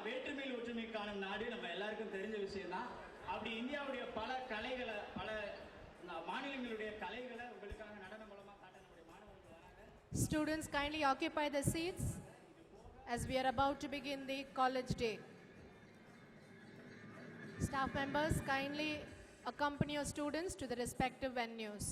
வேற்றுமையில் ஒற்றுமை காணும் நாடு நம்ம எல்லாருக்கும் தெரிஞ்ச விஷயம் தான். அப்படி இந்தியாவுடைய பல கலைகளை பல மாநிலங்களுடைய கலைகளை உங்களுக்காக நடனம் மூலமா காட்ட நம்முடைய மாணவர்கள் வராங்க. Students, kindly occupy the seats as we are about to begin the college day. Staff members, kindly accompany your students to the respective venues.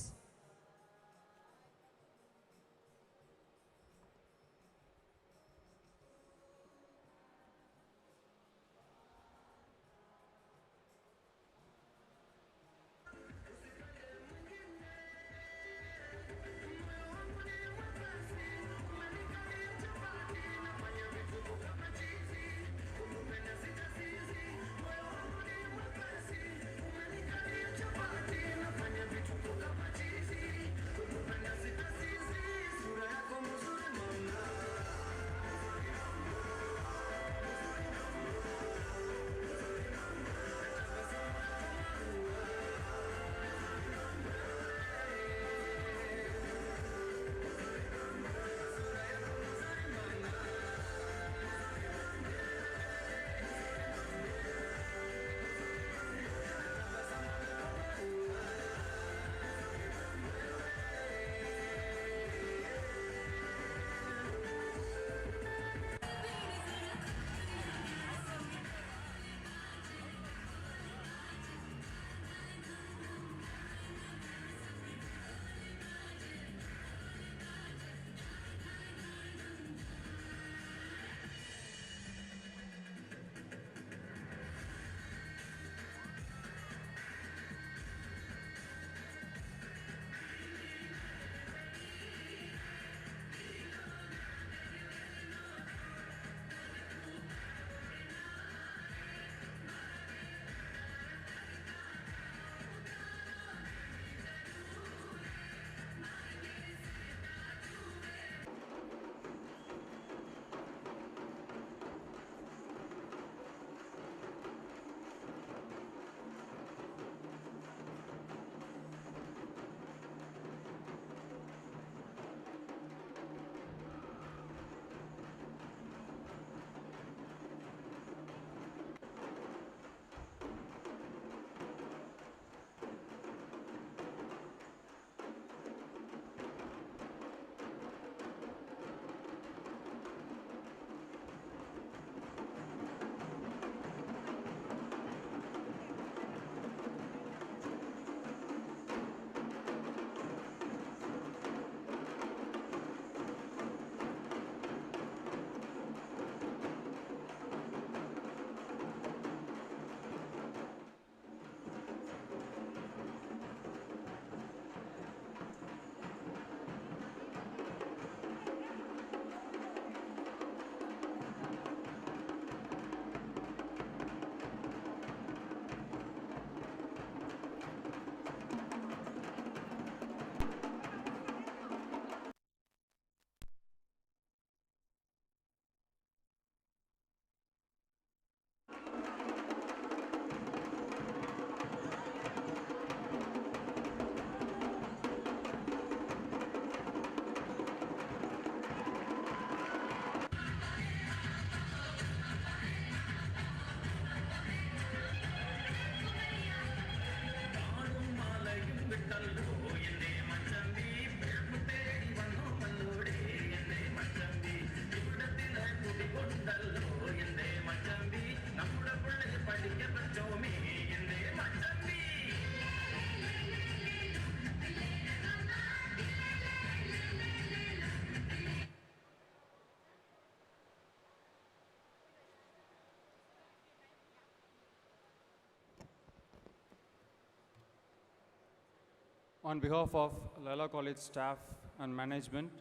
On behalf of Loyola College staff and management,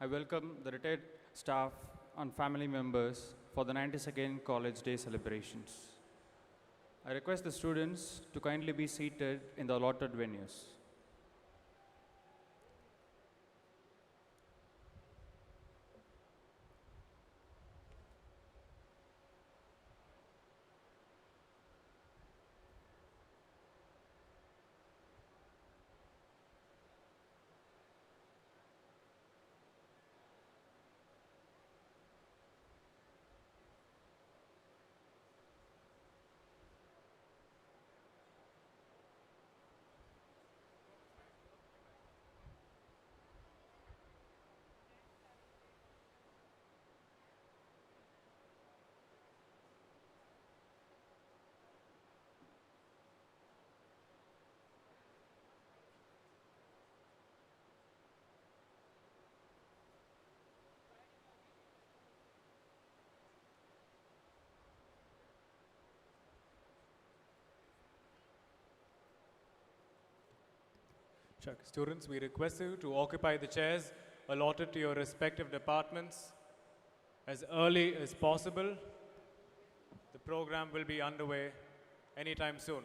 I welcome the retired staff and family members for the 92nd College Day celebrations. I request the students to kindly be seated in the allotted venues. Check. Students, we request you to occupy the chairs allotted to your respective departments as early as possible. The program will be underway anytime soon.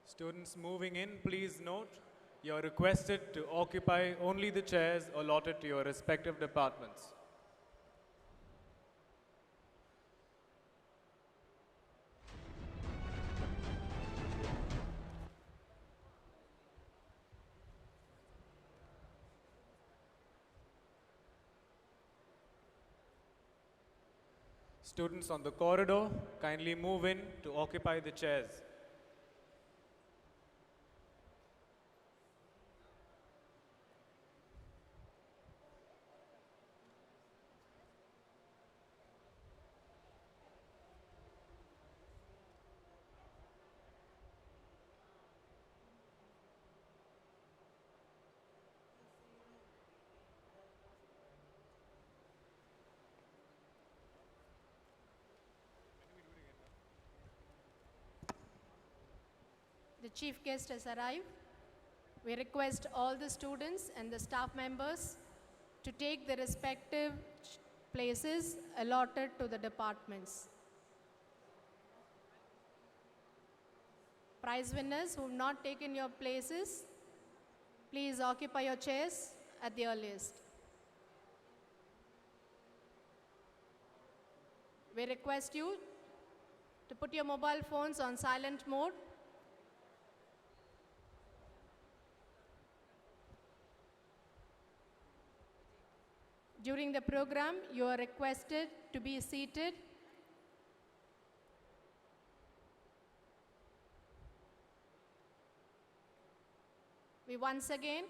Students moving in, please note, you are requested to occupy only the chairs allotted to your respective departments. Students on the corridor, kindly move in to occupy the chairs. The chief guest has arrived. We request all the students and the staff members to take their respective places allotted to the departments. Prize winners who have not taken your places, please occupy your chairs at the earliest. We request you to put your mobile phones on silent mode. During the program, you are requested to be seated. We once again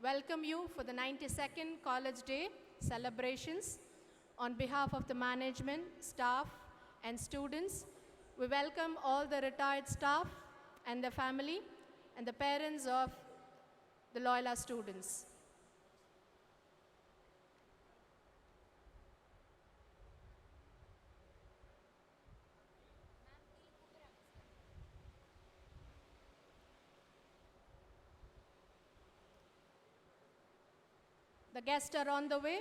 welcome you for the 92nd College Day celebrations. On behalf of the management, staff, and students, we welcome all the retired staff and the family and the parents of the Loyola students. The guests are on the way.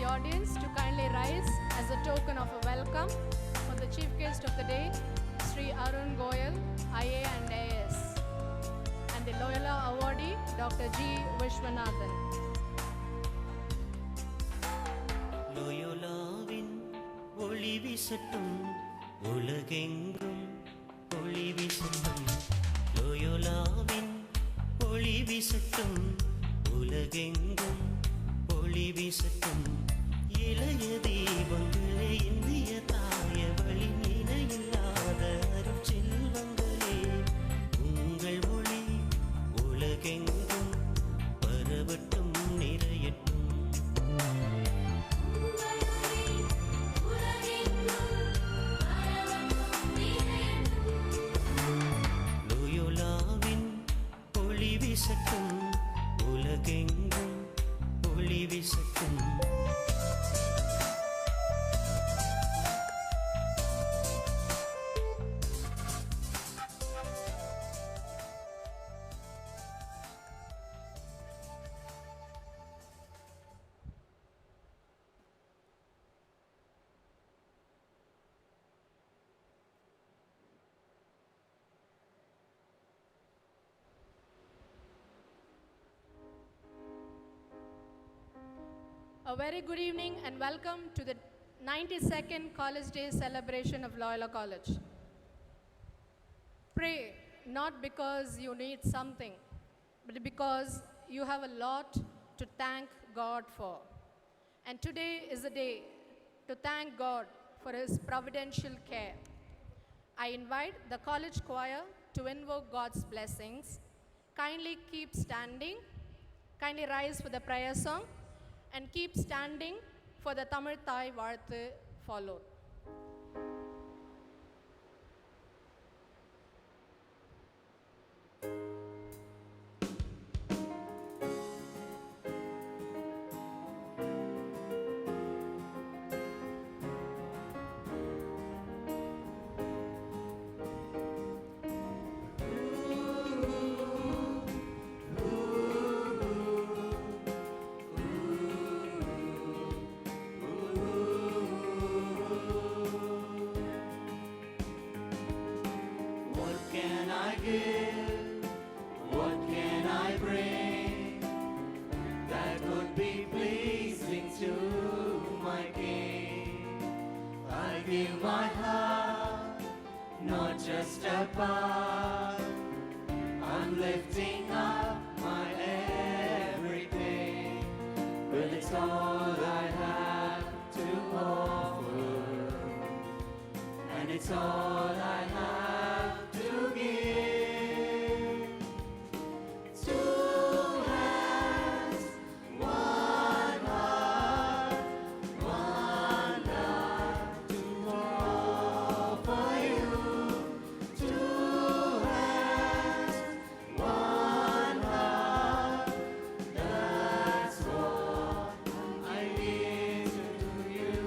audience to kindly rise as a token of a welcome for the chief guest of the day, Sri Arun Goyal, IA and AS, and the Loyola awardee, Dr. G. Vishwanathan. லோயோலாவின் ஒளி வீசட்டும் உலகெங்கும் ஒளி வீசட்டும் லோயோலாவின் ஒளி வீசட்டும் உலகெங்கும் ஒளி வீசட்டும் இளைய தீபங்களே இந்திய தாயவழி நிலையில்லாத அருட்செல்வங்களே உங்கள் ஒளி உலகெங்கும் பரவட்டும் நிறையட்டும் லோயோலாவின் ஒளி வீசட்டும் உலகெங்கும் ஒளி வீசட்டும் A very good evening and welcome to the 92nd College Day celebration of Loyola College. Pray not because you need something, but because you have a lot to thank God for. And today is a day to thank God for His providential care. I invite the college choir to invoke God's blessings. Kindly keep standing. Kindly rise for the prayer song. And keep standing for the Tamil Thai Varthu followed. Give my heart, not just a part. I'm lifting up my everything. Well, it's all I have to offer, and it's all I have to give. Two hands, one heart, one love to offer you. Two hands, one heart. That's what I give to you.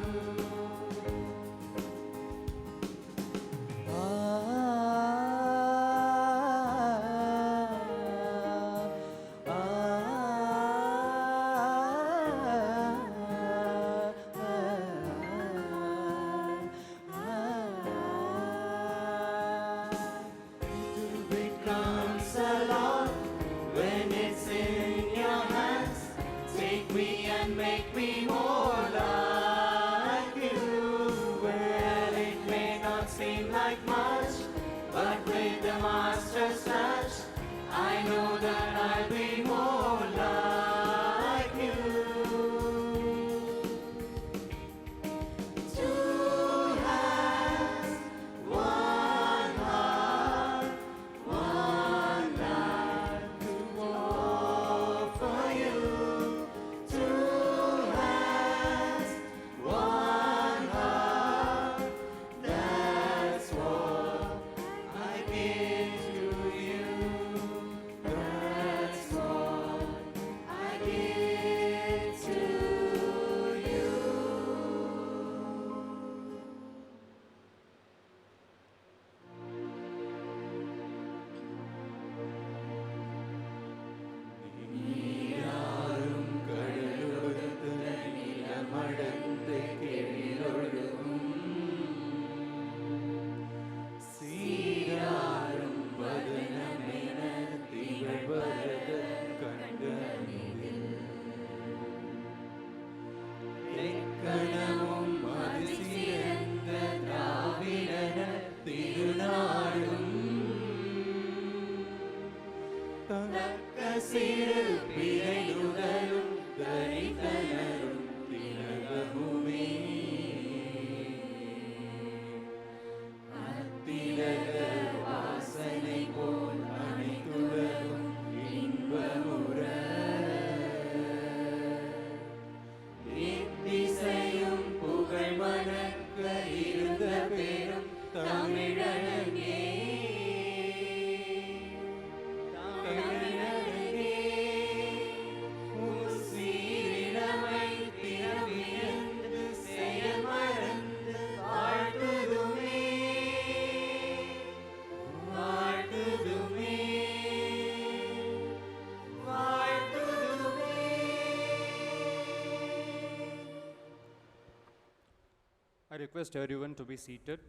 I request everyone to be seated.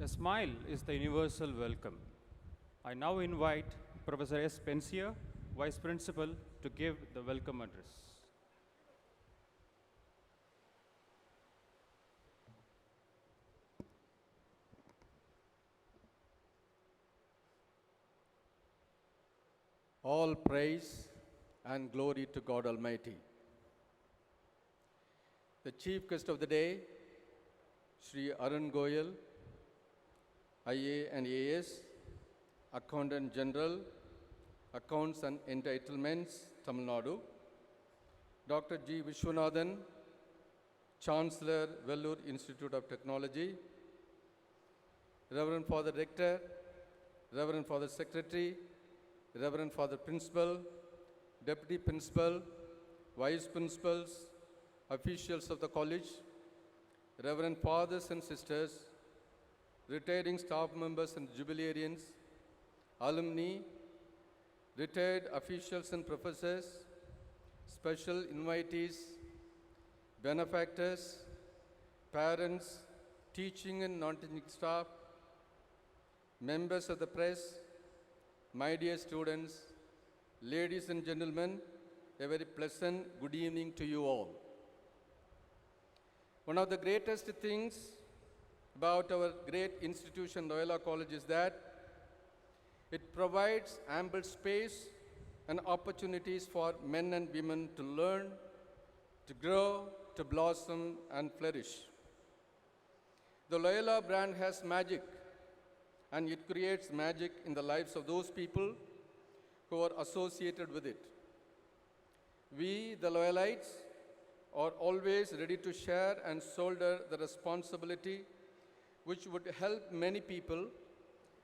A smile is the universal welcome. I now invite Professor S. Pensier, Vice Principal, to give the welcome address. All praise and glory to God Almighty. The chief guest of the day, Sri Arun Goyal, IA and AS, Accountant General, Accounts and Entitlements, Tamil Nadu, Dr. G. Vishwanathan, Chancellor, Vellore Institute of Technology, Reverend Father Rector, Reverend Father Secretary, Reverend Father Principal, Deputy Principal, Vice Principals, officials of the college, Reverend Fathers and Sisters, retiring staff members and jubilarians, alumni, retired officials and professors, special invitees, benefactors, parents, teaching and non-teaching staff, members of the press, my dear students, ladies and gentlemen, a very pleasant good evening to you all. One of the greatest things about our great institution, Loyola College, is that it provides ample space and opportunities for men and women to learn, to grow, to blossom and flourish. The Loyola brand has magic, and it creates magic in the lives of those people who are associated with it. We, the Loyalites, are always ready to share and shoulder the responsibility which would help many people,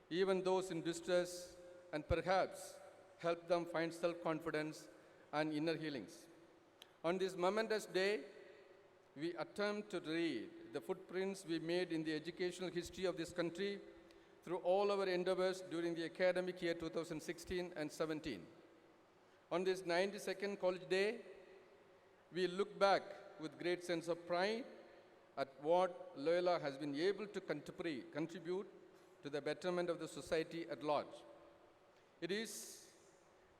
even those in distress, and perhaps help them find self-confidence and inner healings. On this momentous day, we attempt to read the footprints we made in the educational history of this country through all our endeavors during the academic year 2016 and 17. On this 92nd College Day, we look back with great sense of pride at what Loyola has been able to contribute to the betterment of the society at large. It is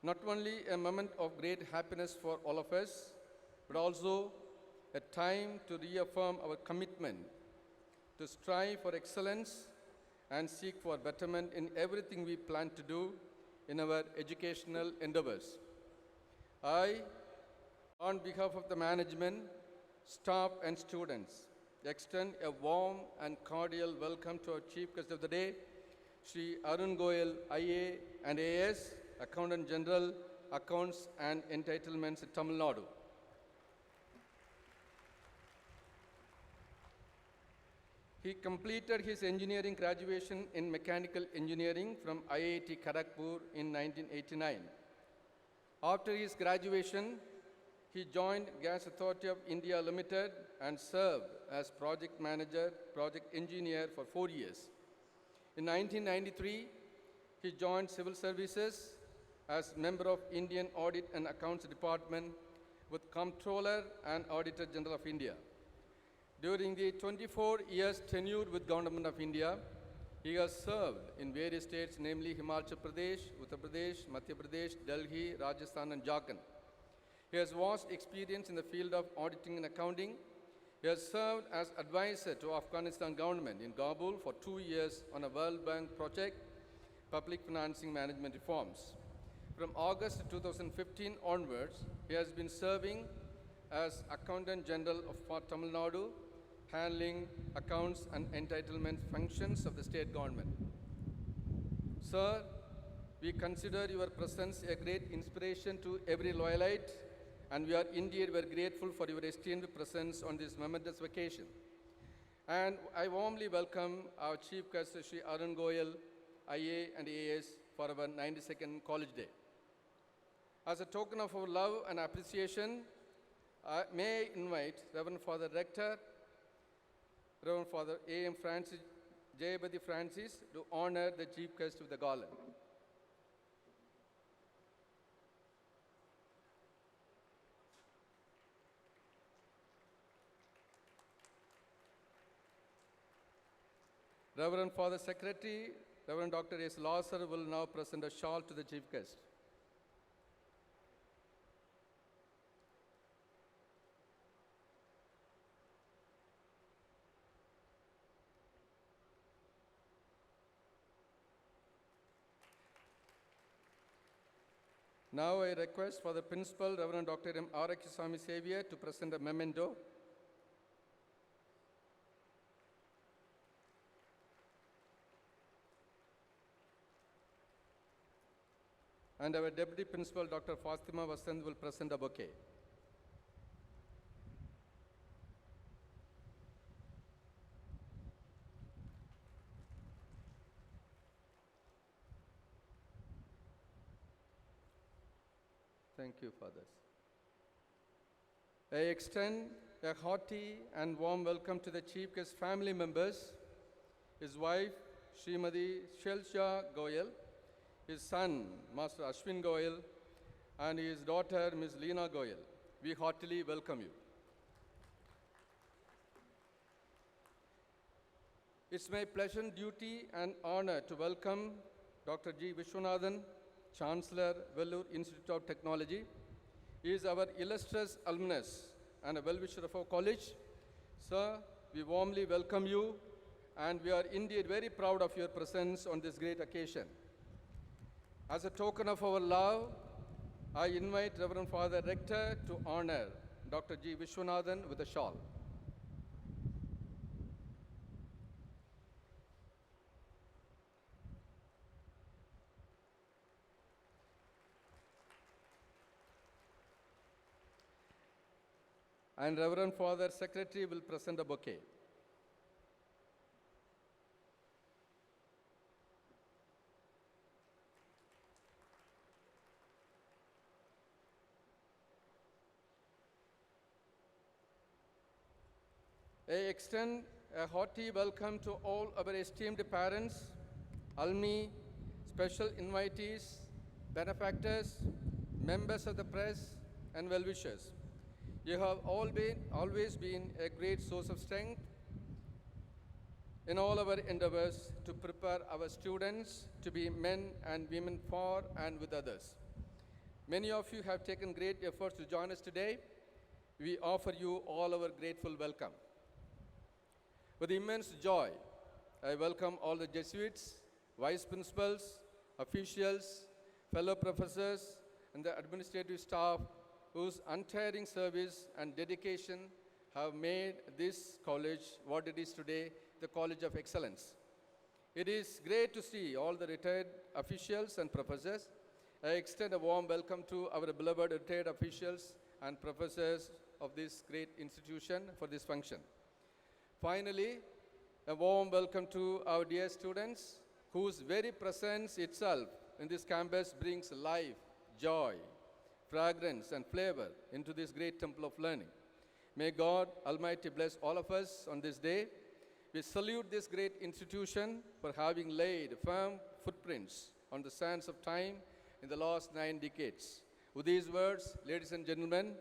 not only a moment of great happiness for all of us, but also a time to reaffirm our commitment to strive for excellence and seek for betterment in everything we plan to do in our educational endeavors. I, on behalf of the management, staff and students, extend a warm and cordial welcome to our Chief Guest of the Day, Sri Arun Goyal, IA and AS, Accountant General, Accounts and Entitlements, Tamil Nadu. He completed his engineering graduation in mechanical engineering from IIT Kharagpur in 1989. After his graduation, he joined Gas Authority of India Limited and served as project manager, project engineer for 4 years. In 1993, he joined civil services as member of Indian Audit and Accounts Department with Comptroller and Auditor General of India. During the 24 years tenure with Government of India, he has served in various states, namely Himachal Pradesh, Uttar Pradesh, Madhya Pradesh, Delhi, Rajasthan and Jharkhand. He has vast experience in the field of auditing and accounting. He has served as advisor to Afghanistan government in Kabul for 2 years on a World Bank project, public financing management reforms. From August 2015 onwards, he has been serving as Accountant General of Tamil Nadu, handling accounts and entitlement functions of the state government. Sir, we consider your presence a great inspiration to every Loyalite, and we are indeed very grateful for your esteemed presence on this momentous occasion. And I warmly welcome our Chief Guest, Sri Arun Goyal, IA and AS, for our 92nd College Day. As a token of our love and appreciation, may I invite Reverend Father Rector, Reverend Father A.M. Francis, Jayabadi Francis, to honor the Chief Guest with the garland. Reverend Father Secretary, Reverend Dr. S. Lasser will now present a shawl to the chief guest. Now I request for the principal, Reverend Dr. M. R. Kisami Xavier, to present a memento. And our deputy principal, Dr. Fatima Vasant, will present a bouquet. Thank you, fathers. I extend a hearty and warm welcome to the chief guest family members, his wife, Srimati Shelsha Goyal, his son, Master Ashwin Goyal, and his daughter, Ms. Leena Goyal. We heartily welcome you. It's my pleasant duty and honor to welcome Dr. G. Vishwanathan, Chancellor, Vellore Institute of Technology. He is our illustrious alumnus and a well-wisher of our college. Sir, we warmly welcome you, and we are indeed very proud of your presence on this great occasion. As a token of our love, I invite Reverend Father Rector to honor Dr. G. Vishwanathan with a shawl. And Reverend Father Secretary will present a bouquet. I extend a hearty welcome to all our esteemed parents, alumni, special invitees, benefactors, members of the press, and well-wishers. You have always been a great source of strength in all our endeavors to prepare our students to be men and women for and with others. Many of you have taken great efforts to join us today. We offer you all our grateful welcome. With immense joy, I welcome all the Jesuits, vice principals, officials, fellow professors, and the administrative staff whose untiring service and dedication have made this college what it is today, the College of Excellence. It is great to see all the retired officials and professors. I extend a warm welcome to our beloved retired officials and professors of this great institution for this function. Finally, a warm welcome to our dear students whose very presence itself in this campus brings life, joy, fragrance, and flavor into this great temple of learning. May God Almighty bless all of us on this day. We salute this great institution for having laid firm footprints on the sands of time in the last 9 decades. With these words, ladies and gentlemen,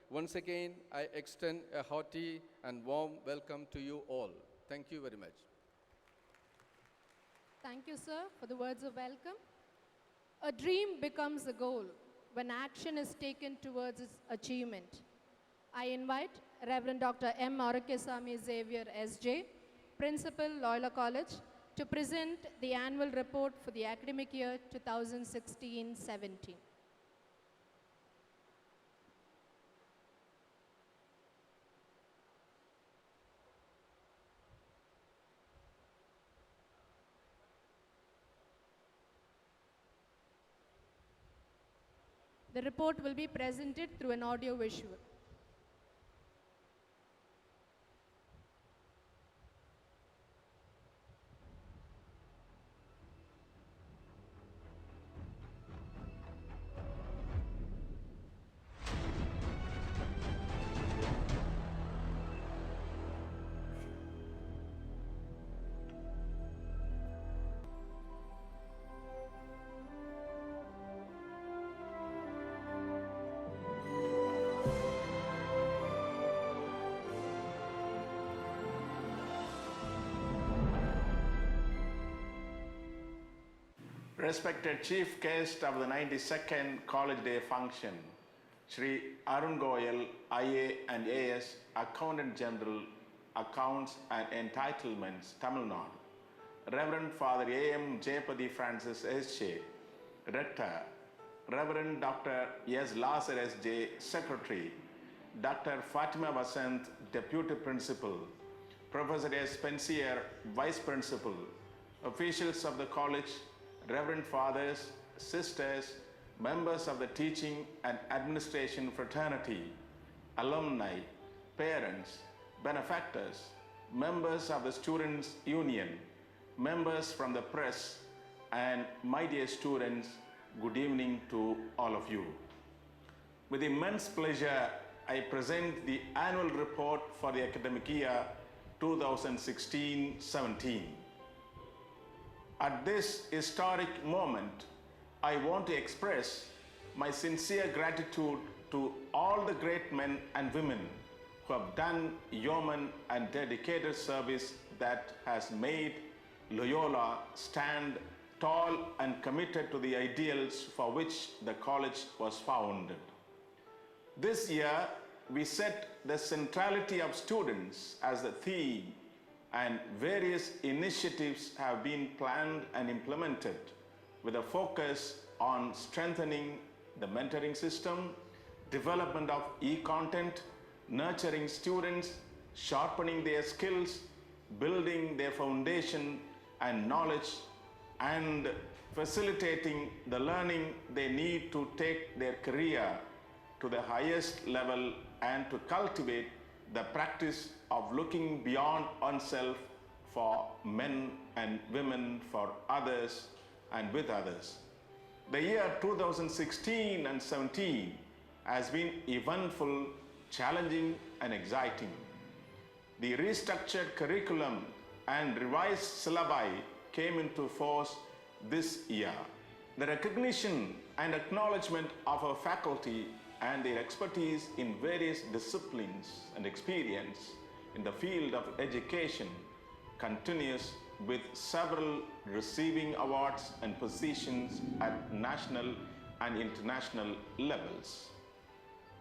once again, I extend a hearty and warm welcome to you all. Thank you very much. Thank you, sir, for the words of welcome. A dream becomes a goal when action is taken towards its achievement. I invite Reverend Dr. M. Arakesami Xavier, S.J., Principal, Loyola College, to present the annual report for the academic year 2016-17. The report will be presented through an audio visual. Respected Chief Guest of the 92nd College Day function, Shri Arun Goyal, IA and AS, Accountant General, Accounts and Entitlements, Tamil Nadu. Reverend Father A.M. Jayapati Francis S.J., Rector. Reverend Dr. S. Lazar S.J., Secretary. Dr. Fatima Vasant, Deputy Principal. Professor S. Pensier, Vice Principal. Officials of the college, Reverend Fathers, Sisters, members of the teaching and administration fraternity, alumni, parents, benefactors, members of the Students' Union, members from the press, and my dear students, good evening to all of you. With immense pleasure, I present the annual report for the academic year 2016-17. At this historic moment, I want to express my sincere gratitude to all the great men and women who have done yeoman and dedicated service that has made Loyola stand tall and committed to the ideals for which the college was founded. This year, we set the centrality of students as the theme, and various initiatives have been planned and implemented with a focus on strengthening the mentoring system, development of e-content, nurturing students, sharpening their skills, building their foundation and knowledge, and facilitating the learning they need to take their career to the highest level and to cultivate the practice of looking beyond oneself for men and women, for others and with others. The year 2016 and 17 has been eventful, challenging and exciting. The restructured curriculum and revised syllabi came into force this year. The recognition and acknowledgement of our faculty and their expertise in various disciplines and experience in the field of education continues, with several receiving awards and positions at national and international levels.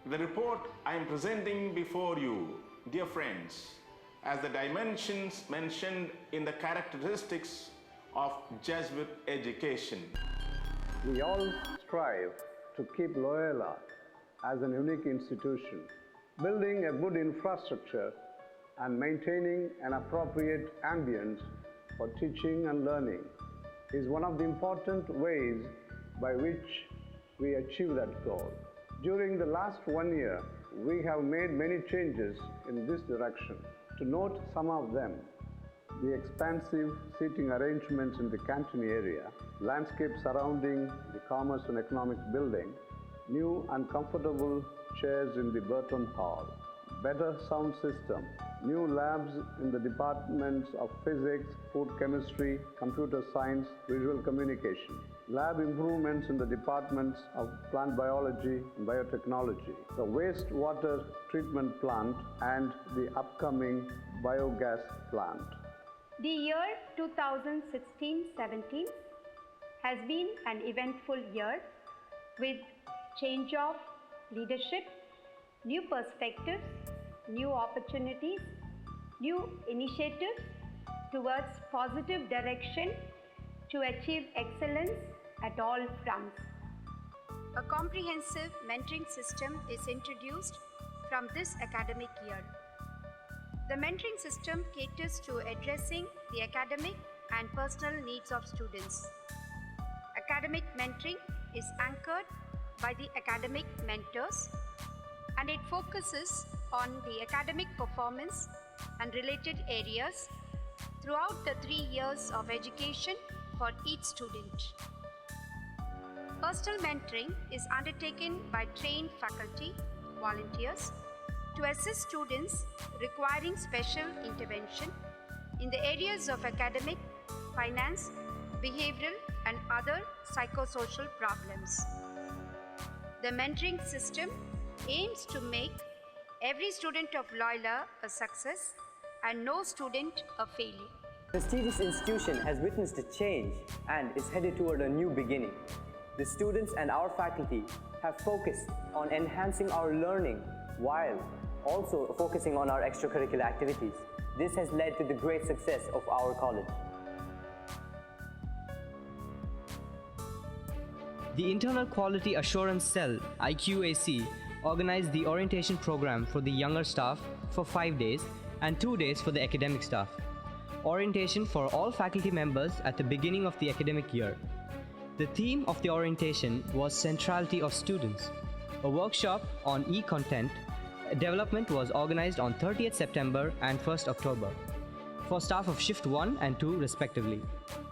The report I am presenting before you, dear friends, has the dimensions mentioned in the characteristics of Jesuit education. We all strive to keep Loyola as an unique institution. Building a good infrastructure and maintaining an appropriate ambience for teaching and learning is one of the important ways by which we achieve that goal. During the last 1 year, we have made many changes in this direction. To note some of them: the expansive seating arrangements in the canteen area, landscape surrounding the Commerce and Economics building, new and comfortable chairs in the Burton Hall, better sound system, new labs in the departments of physics, food chemistry, computer science, visual communication, lab improvements in the departments of plant biology and biotechnology, the wastewater treatment plant, and the upcoming biogas plant. The year 2016-17 has been an eventful year with change of leadership, new perspectives, new opportunities, new initiatives towards positive direction to achieve excellence at all fronts. A comprehensive mentoring system is introduced from this academic year. The mentoring system caters to addressing the academic and personal needs of students. Academic mentoring is anchored by the academic mentors, and it focuses on the academic performance and related areas throughout the 3 years of education for each student. Personal mentoring is undertaken by trained faculty, volunteers, to assist students requiring special intervention in the areas of academic, finance, behavioral, and other psychosocial problems. The mentoring system aims to make every student of Loyola a success and no student a failure. prestigious institution has witnessed a change and is headed toward a new beginning. The students and our faculty have focused on enhancing our learning while also focusing on our extracurricular activities. This has led to the great success of our college. The Internal Quality Assurance Cell, IQAC, organized the orientation program for the younger staff for 5 days and 2 days for the academic staff. Orientation for all faculty members at the beginning of the academic year. The theme of the orientation was Centrality of Students. A workshop on e-content development was organized on 30th September and 1st October for staff of Shift 1 and 2 respectively.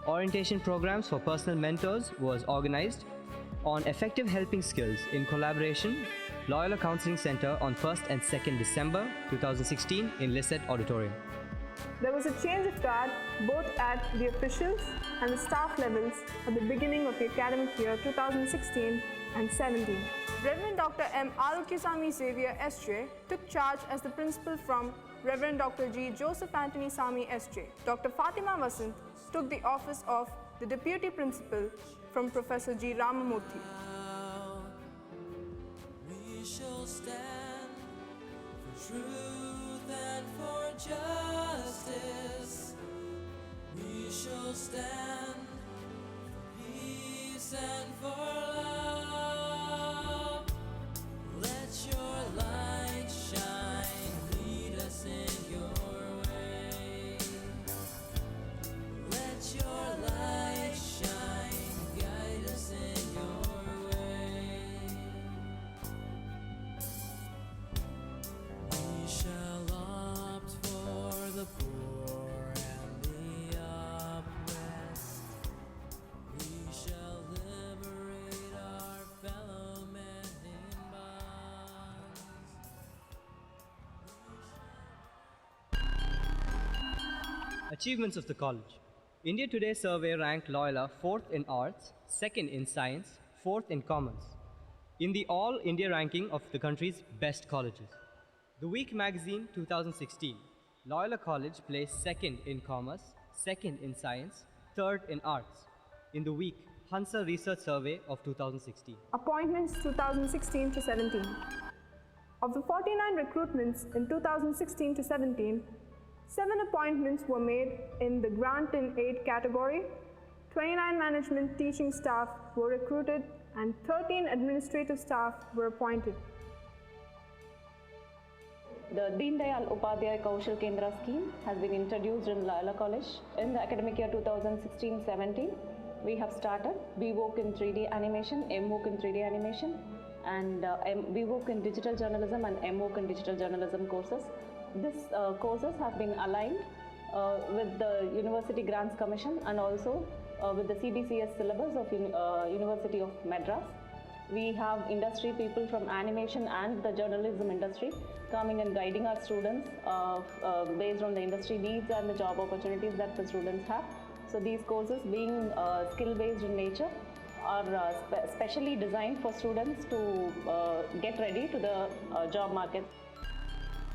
Orientation programs for personal mentors was organized on effective helping skills in collaboration, Loyola Counseling Center on 1st and 2nd December 2016 in Lisset Auditorium. There was a change of guard both at the officials and the staff levels at the beginning of the academic year 2016 and 17. Reverend Dr. M. Alukisami Xavier S.J. took charge as the principal from Reverend Dr. G. Joseph Anthony Sami S.J. Dr. Fatima Vasant took the office of the deputy principal from Professor G. Ramamurthy. We shall stand for truth and for justice. We shall stand for peace and for love. Let your light shine, lead us in your way. Let your light shine, guide us in your way. We shall opt for the poor and the oppressed. We shall liberate our fellow men in bonds. Achievements of the college. India Today survey ranked Loyola 4th in arts, 2nd in science, 4th in commerce, in the All India ranking of the country's best colleges. The Week magazine 2016, Loyola College placed 2nd in commerce, 2nd in science, 3rd in arts, in the Week Hansa Research Survey of 2016. Appointments 2016 to 17. Of the 49 recruitments in 2016 to 17, 7 appointments were made in the grant in aid category, 29 management teaching staff were recruited, and 13 administrative staff were appointed. The Deen Dayal Upadhyay Kaushal Kendra scheme has been introduced in Loyola College. In the academic year 2016-17, we have started BVOC in 3D animation, MVOC in 3D animation, and BVOC in digital journalism and MVOC in digital journalism courses. These courses have been aligned with the University Grants Commission and also with the CBCS syllabus of University of Madras. We have industry people from animation and the journalism industry coming and guiding our students based on the industry needs and the job opportunities that the students have. So these courses, being skill-based in nature, are specially designed for students to get ready to the job market.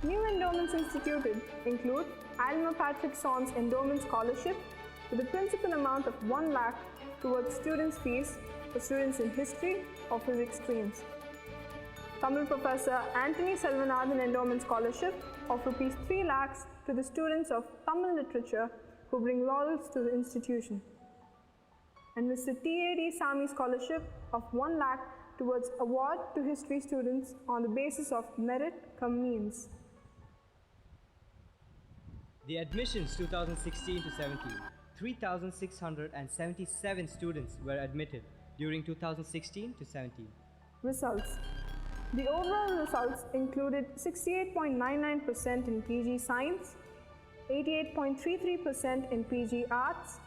New endowments instituted include Alma Patrick Sons Endowment Scholarship with a principal amount of 1 lakh towards students' fees for students in history or physics streams. Tamil Professor Anthony Selvanathan Endowment Scholarship of Rs 3 lakhs to the students of Tamil literature who bring laurels to the institution. And Mr. T.A.D. Sami Scholarship of 1 lakh towards award to history students on the basis of merit cum means. The admissions 2016 to 17, 3,677 students were admitted during 2016 to 17. Results. The overall results included 68.99% in PG Science, 88.33% in PG Arts,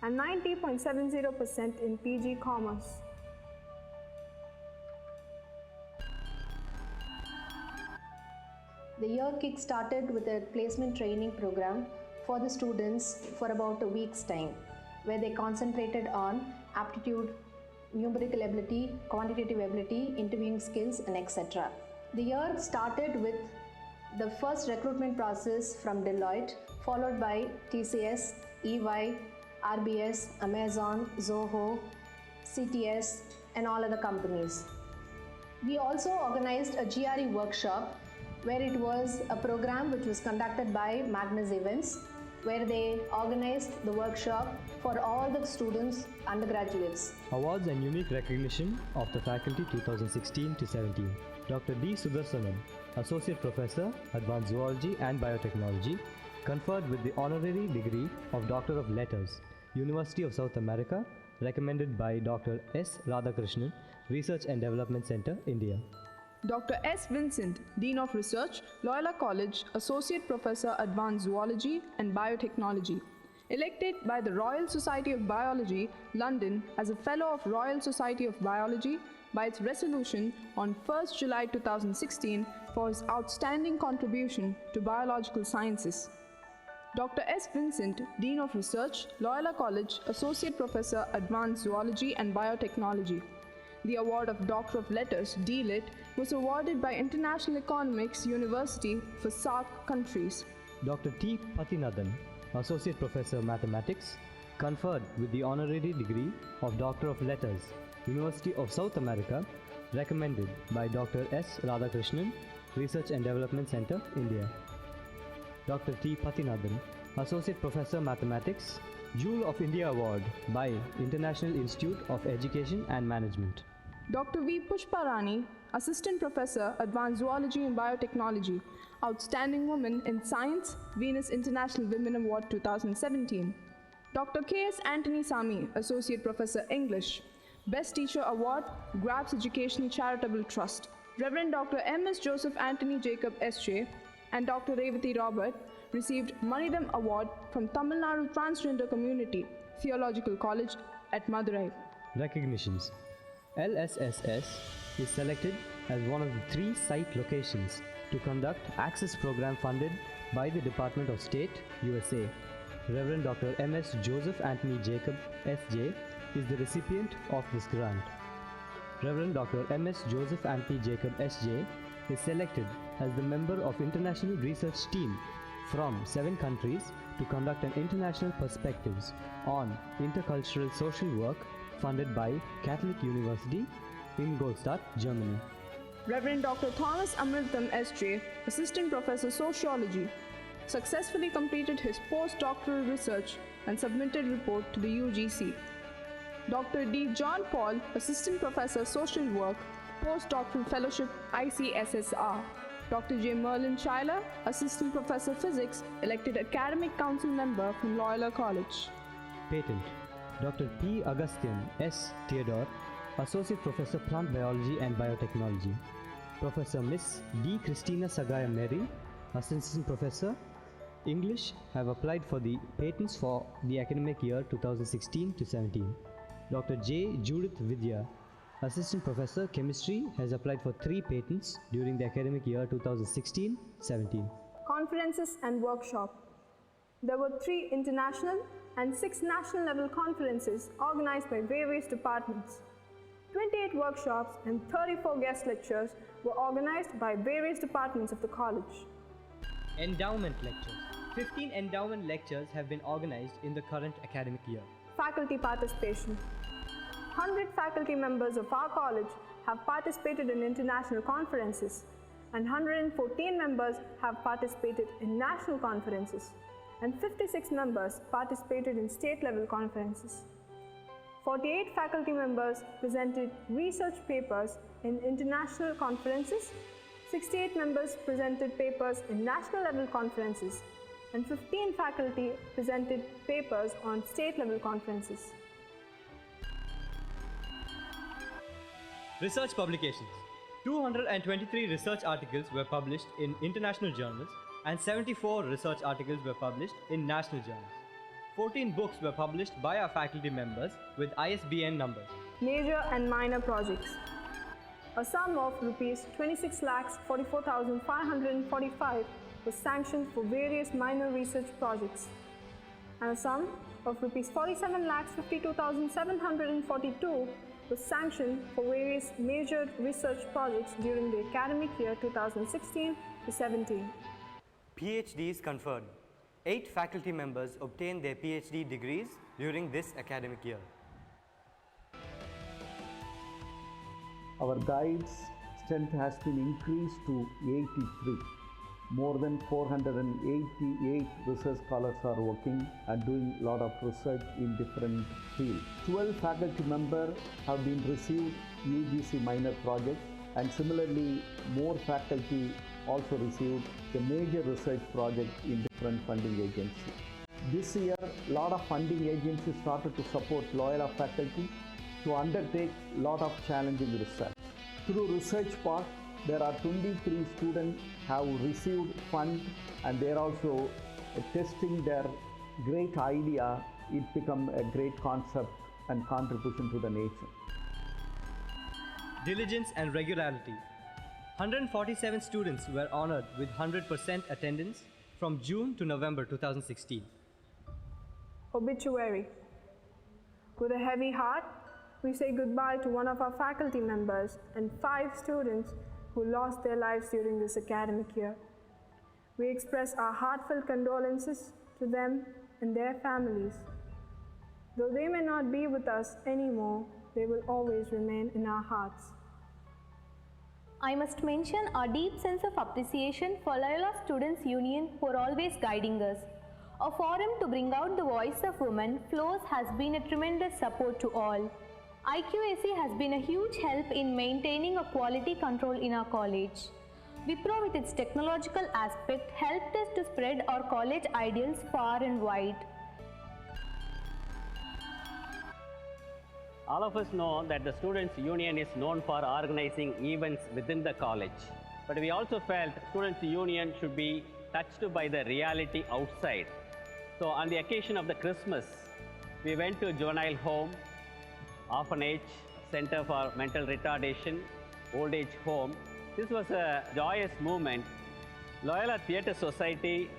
and 90.70% in PG Commerce. The year kick-started with a placement training program for the students for about a week's time, where they concentrated on aptitude, numerical ability, quantitative ability, interviewing skills, and etc. The year started with the first recruitment process from Deloitte, followed by TCS, EY, RBS, Amazon, Zoho, CTS, and all other companies. We also organized a GRE workshop where it was a program which was conducted by Magnus Events, where they organized the workshop for all the students, undergraduates. Awards and unique recognition of the faculty 2016 to 17. Dr. D. Sudarsanan, Associate Professor, Advanced Zoology and Biotechnology, conferred with the honorary degree of Doctor of Letters, University of South America, recommended by Dr. S. Radhakrishnan, Research and Development Center, India. Dr. S. Vincent, Dean of Research, Loyola College, Associate Professor, Advanced Zoology and Biotechnology, elected by the Royal Society of Biology, London, as a Fellow of Royal Society of Biology by its resolution on 1st July 2016 for his outstanding contribution to biological sciences. Dr. S. Vincent, Dean of Research, Loyola College, Associate Professor, Advanced Zoology and Biotechnology. The award of Doctor of Letters, D.Lit, was awarded by International Economics University for SAARC countries. Dr. T. Pathinathan, Associate Professor, Mathematics, conferred with the honorary degree of Doctor of Letters, University of South America, recommended by Dr. S. Radhakrishnan, Research and Development Center, India. Dr. T. Pathinathan, Associate Professor, Mathematics, Jewel of India Award by International Institute of Education and Management. Dr. V. Pushparani, Assistant Professor, Advanced Zoology and Biotechnology, Outstanding Woman in Science, Venus International Women Award 2017. Dr. K.S. Anthony Sami, Associate Professor, English, Best Teacher Award, Grabs Educational Charitable Trust. Reverend Dr. M.S. Joseph Anthony Jacob S.J. and Dr. Revati Robert received Manidam Award from Tamil Nadu Transgender Community, Theological College at Madurai. Recognitions. LSSS is selected as one of the 3 site locations to conduct Access Program funded by the Department of State, USA. Reverend Dr. M.S. Joseph Anthony Jacob, S.J. is the recipient of this grant. Reverend Dr. M.S. Joseph Anthony Jacob, S.J. is selected as the member of International Research Team from 7 countries to conduct an international perspectives on intercultural social work funded by Catholic University, Ingolstadt, Germany. Reverend Dr. Thomas Amritam S.J., Assistant Professor Sociology, successfully completed his postdoctoral research and submitted report to the UGC. Dr. D. John Paul, Assistant Professor Social Work, Postdoctoral Fellowship, ICSSR. Dr. J. Merlin Schuyler, Assistant Professor Physics, elected Academic Council member from Loyola College. Patent. Dr. P. Agastyan S. Theodore, Associate Professor Plant Biology and Biotechnology. Professor Miss D. Christina Sagaya Mary, Assistant Professor, English, have applied for the patents for the academic year 2016 to 17. Dr. J. Judith Vidya, Assistant Professor, Chemistry, has applied for 3 patents during the academic year 2016-17. Conferences and workshop. There were 3 international and 6 national level conferences organized by various departments. 28 workshops and 34 guest lectures were organized by various departments of the college. Endowment lectures. 15 endowment lectures have been organized in the current academic year. Faculty participation. 100 faculty members of our college have participated in international conferences, and 114 members have participated in national conferences, and 56 members participated in state-level conferences. 48 faculty members presented research papers in international conferences, 68 members presented papers in national-level conferences, and 15 faculty presented papers on state-level conferences. Research publications. 223 research articles were published in international journals and 74 research articles were published in national journals. 14 books were published by our faculty members with ISBN numbers. Major and minor projects. A sum of Rs 26,44,545 was sanctioned for various minor research projects, and a sum of Rs 47,52,742 was sanctioned for various major research projects during the academic year 2016 to 17. PhDs conferred. 8 faculty members obtained their PhD degrees during this academic year. Our guides' strength has been increased to 83. More than 488 research scholars are working and doing a lot of research in different fields. 12 faculty members have been received UGC minor projects, and similarly more faculty also received a major research project in different funding agencies. This year, a lot of funding agencies started to support Loyola faculty to undertake a lot of challenging research. Through research part, there are 23 students have received fund, and they are also testing their great idea. It become a great concept and contribution to the nation. Diligence and regularity. 147 students were honored with 100% attendance from June to November 2016. Obituary. With a heavy heart, we say goodbye to one of our faculty members and 5 students who lost their lives during this academic year. We express our heartfelt condolences to them and their families. Though they may not be with us anymore, they will always remain in our hearts. I must mention our deep sense of appreciation for Loyola Students' Union for always guiding us. A forum to bring out the voice of women, FLOS, has been a tremendous support to all. IQAC has been a huge help in maintaining a quality control in our college. Wipro, with its technological aspect, helped us to spread our college ideals far and wide. All of us know that the Students' Union is known for organizing events within the college. But we also felt Students' Union should be touched by the reality outside. So on the occasion of the Christmas, we went to juvenile home, orphanage, center for mental retardation, old age home. This was a joyous movement. Loyola Theatre Society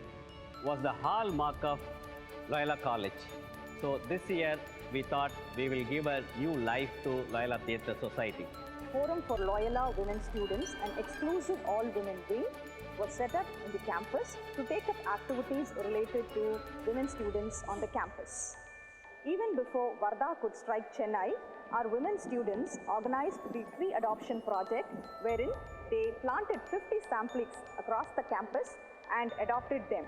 was the hallmark of Loyola College. So this year, we thought we will give a new life to Loyola Theatre Society. Forum for Loyola women students, an exclusive all-women wing, was set up in the campus to take up activities related to women students on the campus. Even before Varda could strike Chennai, our women students organized the tree adoption project, wherein they planted 50 saplings across the campus and adopted them.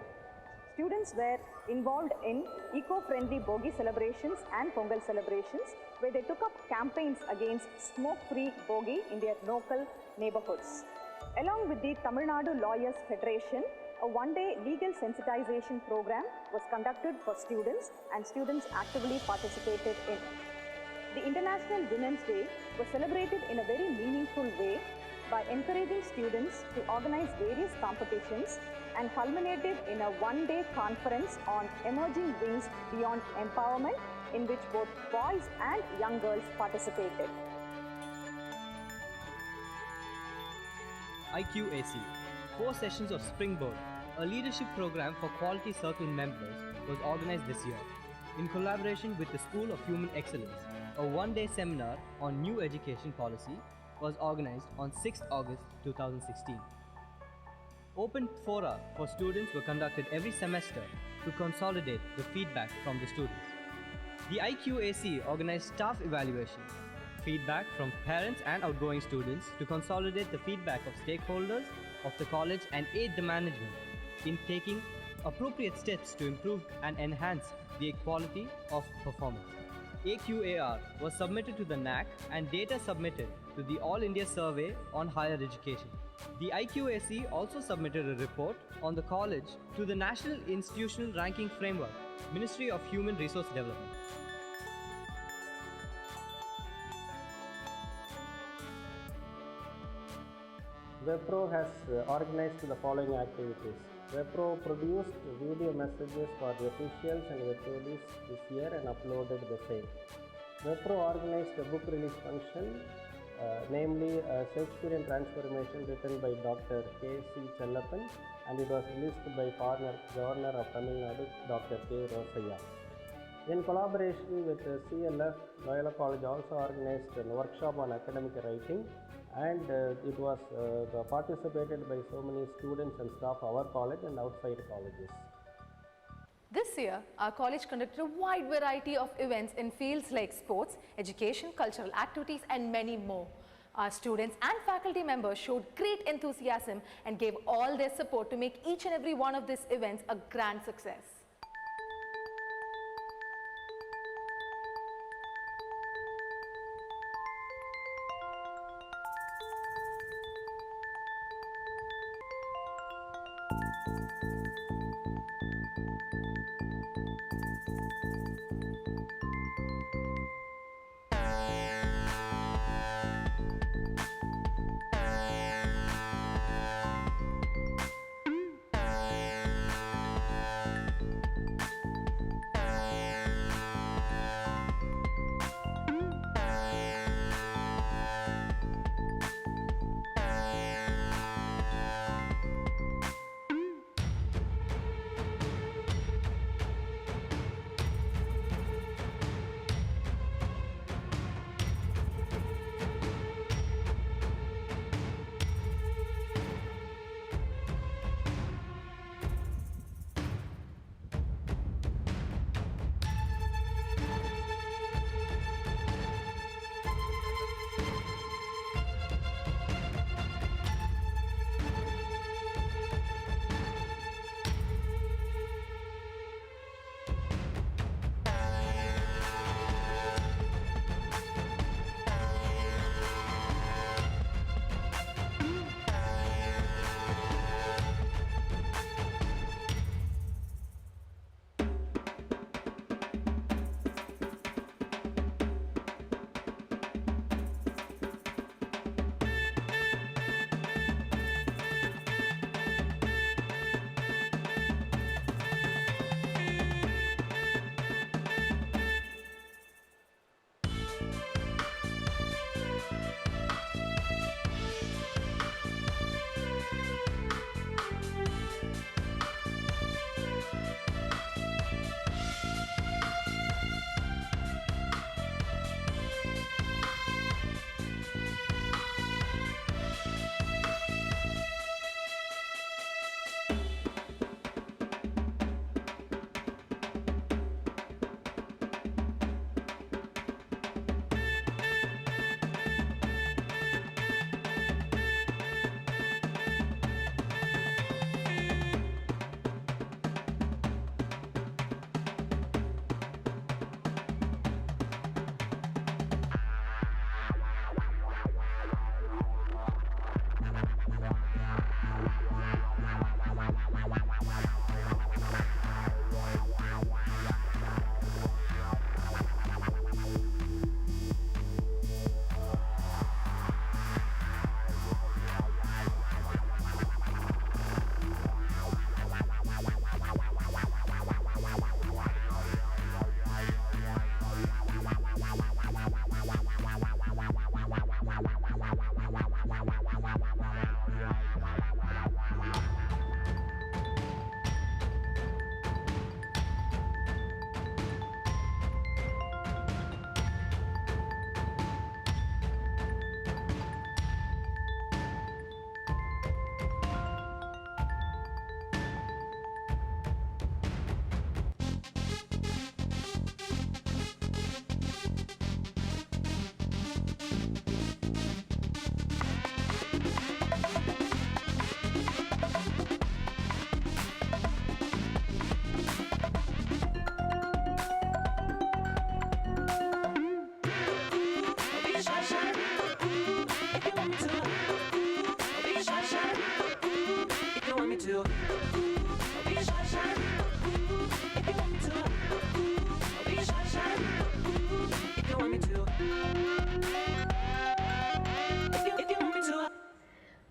Students were involved in eco-friendly Bogi celebrations and Pongal celebrations, where they took up campaigns against smoke-free Bogi in their local neighborhoods. Along with the Tamil Nadu Lawyers Federation, a one-day legal sensitization program was conducted for students, and students actively participated in it. The International Women's Day was celebrated in a very meaningful way by encouraging students to organize various competitions and culminated in a one-day conference on emerging wings beyond empowerment, in which both boys and young girls participated. IQAC. 4 sessions of Springboard, a leadership program for Quality Circle members, was organized this year. In collaboration with the School of Human Excellence, a one-day seminar on new education policy was organized on 6th August 2016. Open fora for students were conducted every semester to consolidate the feedback from the students. The IQAC organized staff evaluation, feedback from parents and outgoing students to consolidate the feedback of stakeholders of the college and aid the management in taking appropriate steps to improve and enhance the quality of performance. AQAR was submitted to the NAC and data submitted to the All India Survey on Higher Education. The IQAC also submitted a report on the college to the National Institutional Ranking Framework, Ministry of Human Resource Development. Wipro has organized the following activities. Wipro produced video messages for the officials and HODs this year and uploaded the same. Wipro organized a book release function, namely Shakespearean Transformation, written by Dr. K.C. Chellappan, and it was released by former Governor of Tamil Nadu, Dr. K. Rosaya. In collaboration with CLF, Loyola College also organized a workshop on academic writing, and it was participated by so many students and staff of our college and outside colleges. This year, our college conducted a wide variety of events in fields like sports, education, cultural activities, and many more. Our students and faculty members showed great enthusiasm and gave all their support to make each and every one of these events a grand success.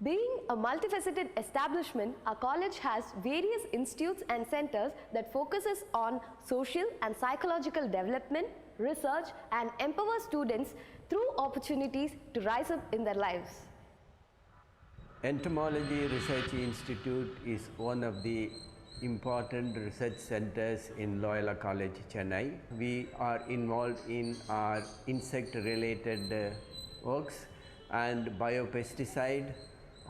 Being a multifaceted establishment, our college has various institutes and centers that focuses on social and psychological development, research, and empower students through opportunities to rise up in their lives. Entomology Research Institute is one of the important research centers in Loyola College, Chennai. We are involved in our insect related works and biopesticide,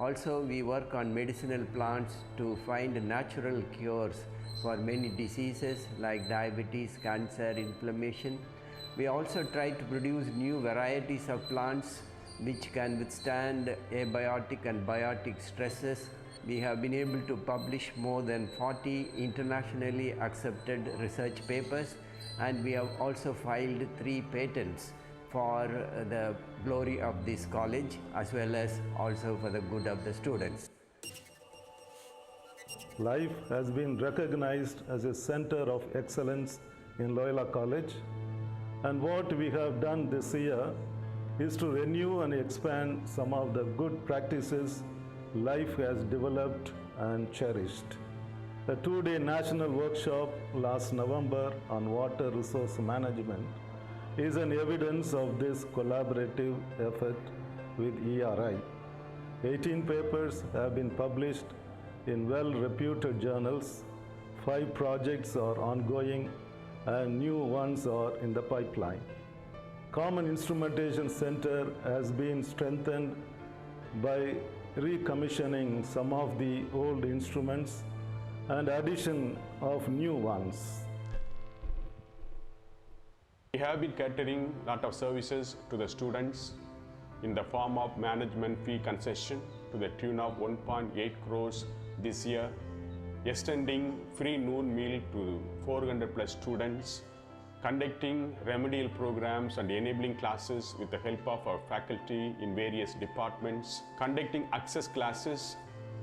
Also, we work on medicinal plants to find natural cures for many diseases like diabetes, cancer, inflammation. We also try to produce new varieties of plants which can withstand abiotic and biotic stresses. We have been able to publish more than 40 internationally accepted research papers, and we have also filed 3 patents for the glory of this college as well as also for the good of the students. Life has been recognized as a center of excellence in Loyola College, and what we have done this year is to renew and expand some of the good practices life has developed and cherished. A 2-day national workshop last November on water resource management is an evidence of this collaborative effort with ERI. 18 papers have been published in well-reputed journals, 5 projects are ongoing, and new ones are in the pipeline. Common Instrumentation Center has been strengthened by recommissioning some of the old instruments and addition of new ones. We have been catering a lot of services to the students in the form of management fee concession to the tune of 1.8 crores this year, extending free noon meal to 400 plus students, conducting remedial programs and enabling classes with the help of our faculty in various departments, conducting access classes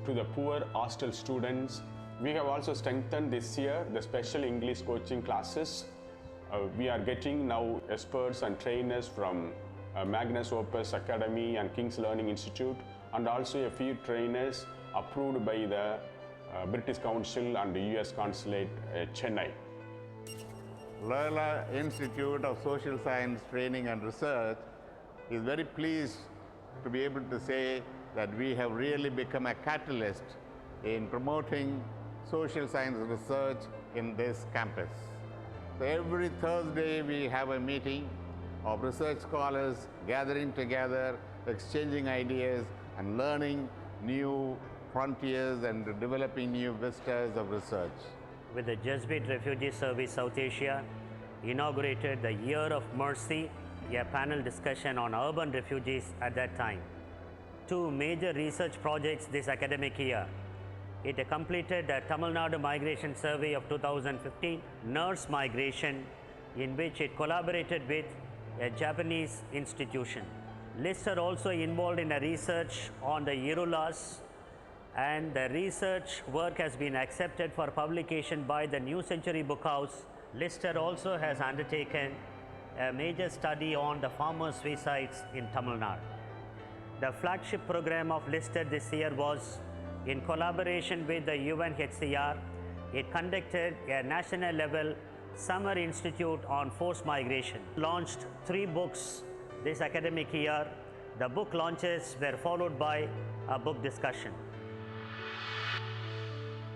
to the poor hostel students. We have also strengthened this year the special English coaching classes. We are getting now experts and trainers from Magnus Opus Academy and King's Learning Institute, and also a few trainers approved by the British Council and the US Consulate Chennai. Loyola Institute of Social Science Training and Research is very pleased to be able to say that we have really become a catalyst in promoting social science research in this campus. So every Thursday we have a meeting of research scholars gathering together, exchanging ideas and learning new frontiers and developing new vistas of research. With the Jesuit Refugee Service South Asia inaugurated the Year of Mercy, a panel discussion on urban refugees at that time. 2 major research projects this academic year. It completed the Tamil Nadu Migration Survey of 2015, nurse migration, in which it collaborated with a Japanese institution. Lister also involved in a research on the Irulas, and the research work has been accepted for publication by the New Century Book House. Lister also has undertaken a major study on the farmers' suicides in Tamil Nadu. The flagship program of Lister this year was in collaboration with the UNHCR. It conducted a national level Summer Institute on Forced Migration. Launched 3 books this academic year. The book launches were followed by a book discussion.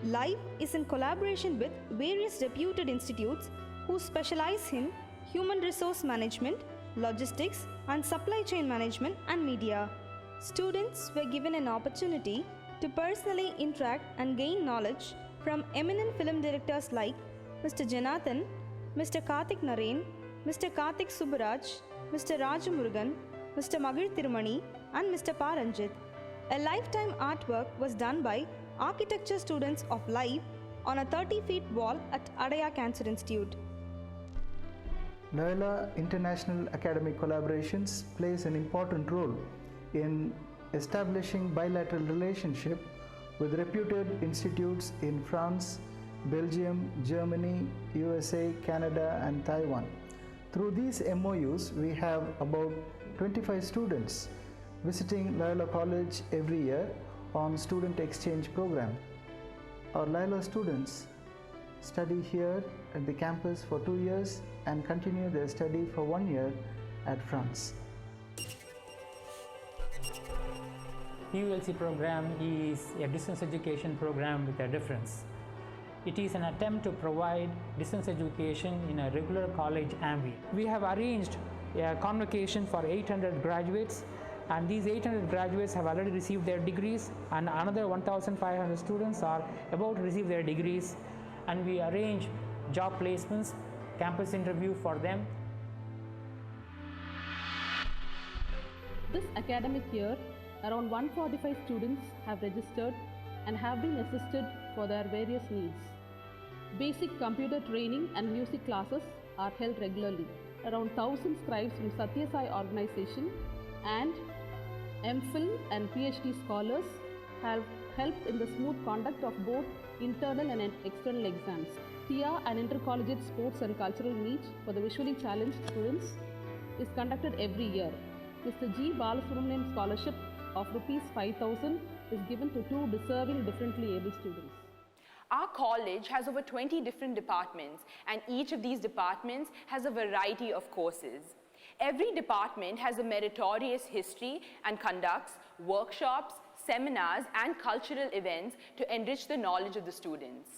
LIVE is in collaboration with various reputed institutes who specialize in human resource management, logistics, and supply chain management and media. Students were given an opportunity to personally interact and gain knowledge from eminent film directors like Mr. Janathan, Mr. Karthik Naren, Mr. Karthik Subbaraj, Mr. Rajamurugan, Mr. Magir Tirumani, and Mr. Paranjit. A lifetime artwork was done by architecture students of LIVE on a 30-feet wall at Adaya Cancer Institute. Loyola International Academic Collaborations plays an important role in establishing bilateral relationship with reputed institutes in France, Belgium, Germany, USA, Canada, and Taiwan. Through these MOUs, we have about 25 students visiting Loyola College every year on student exchange program. Our Loyola students study here at the campus for 2 years and continue their study for 1 year at France. PULC program is a distance education program with a difference. It is an attempt to provide distance education in a regular college ambient. We have arranged a convocation for 800 graduates and these 800 graduates have already received their degrees, and another 1,500 students are about to receive their degrees, and we arrange job placements, campus interview for them. This academic year, around 145 students have registered and have been assisted for their various needs. Basic computer training and music classes are held regularly. Around 1,000 scribes from Satya Sai organization and MPhil and PhD scholars have helped in the smooth conduct of both internal and external exams. TIA, an intercollegiate sports and cultural meet for the visually challenged students, is conducted every year. Mr. G. Balasubramanian Scholarship of ₹5,000 is given to 2 deserving differently able students. Our college has over 20 different departments, and each of these departments has a variety of courses. Every department has a meritorious history and conducts workshops, seminars, and cultural events to enrich the knowledge of the students.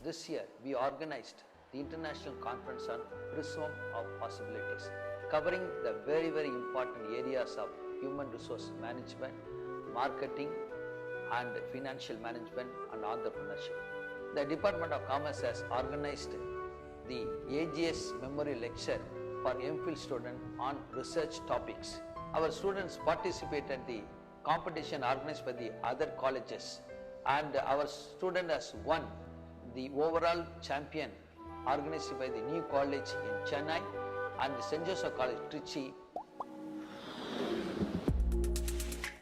This year, we organized the International Conference on Prism of Possibilities, covering the very, very important areas of human resource management, marketing, and financial management and entrepreneurship. The Department of Commerce has organized the AGS Memorial Lecture for MPhil students on research topics. Our students participated in the competition organized by the other colleges, and our student has won the overall champion organized by the new college in Chennai and the St. Joseph College, Trichy.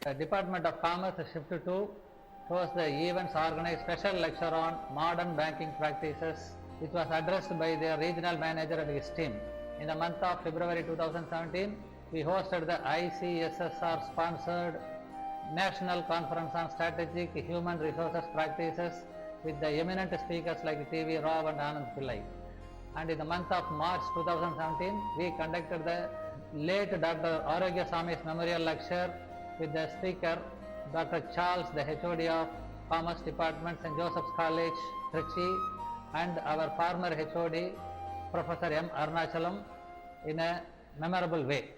The Department of Commerce has shifted to host the events organized special lecture on modern banking practices, which was addressed by their regional manager and his team. In the month of February 2017, we hosted the ICSSR sponsored National Conference on Strategic Human Resources Practices with the eminent speakers like T.V. Rao and Anand Pillai. And in the month of March 2017, we conducted the late Dr. Arogya Swami's Memorial Lecture with the speaker Dr. Charles, the HOD of Commerce Department, St. Joseph's College, Trichy, and our former HOD, Professor M. Arunachalam, in a memorable way.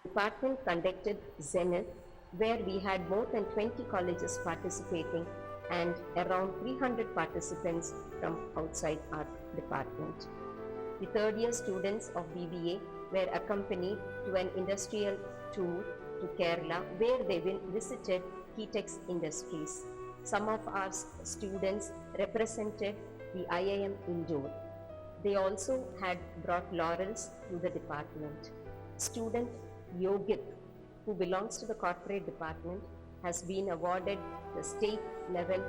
Department conducted Zenith, where we had more than 20 colleges participating and around 300 participants from outside our department. The third year students of BBA were accompanied to an industrial tour to Kerala, where they visited Kitex Industries. Some of our students represented the IIM Indore. They also had brought laurels to the department. Student Yogit, who belongs to the corporate department, has been awarded the state level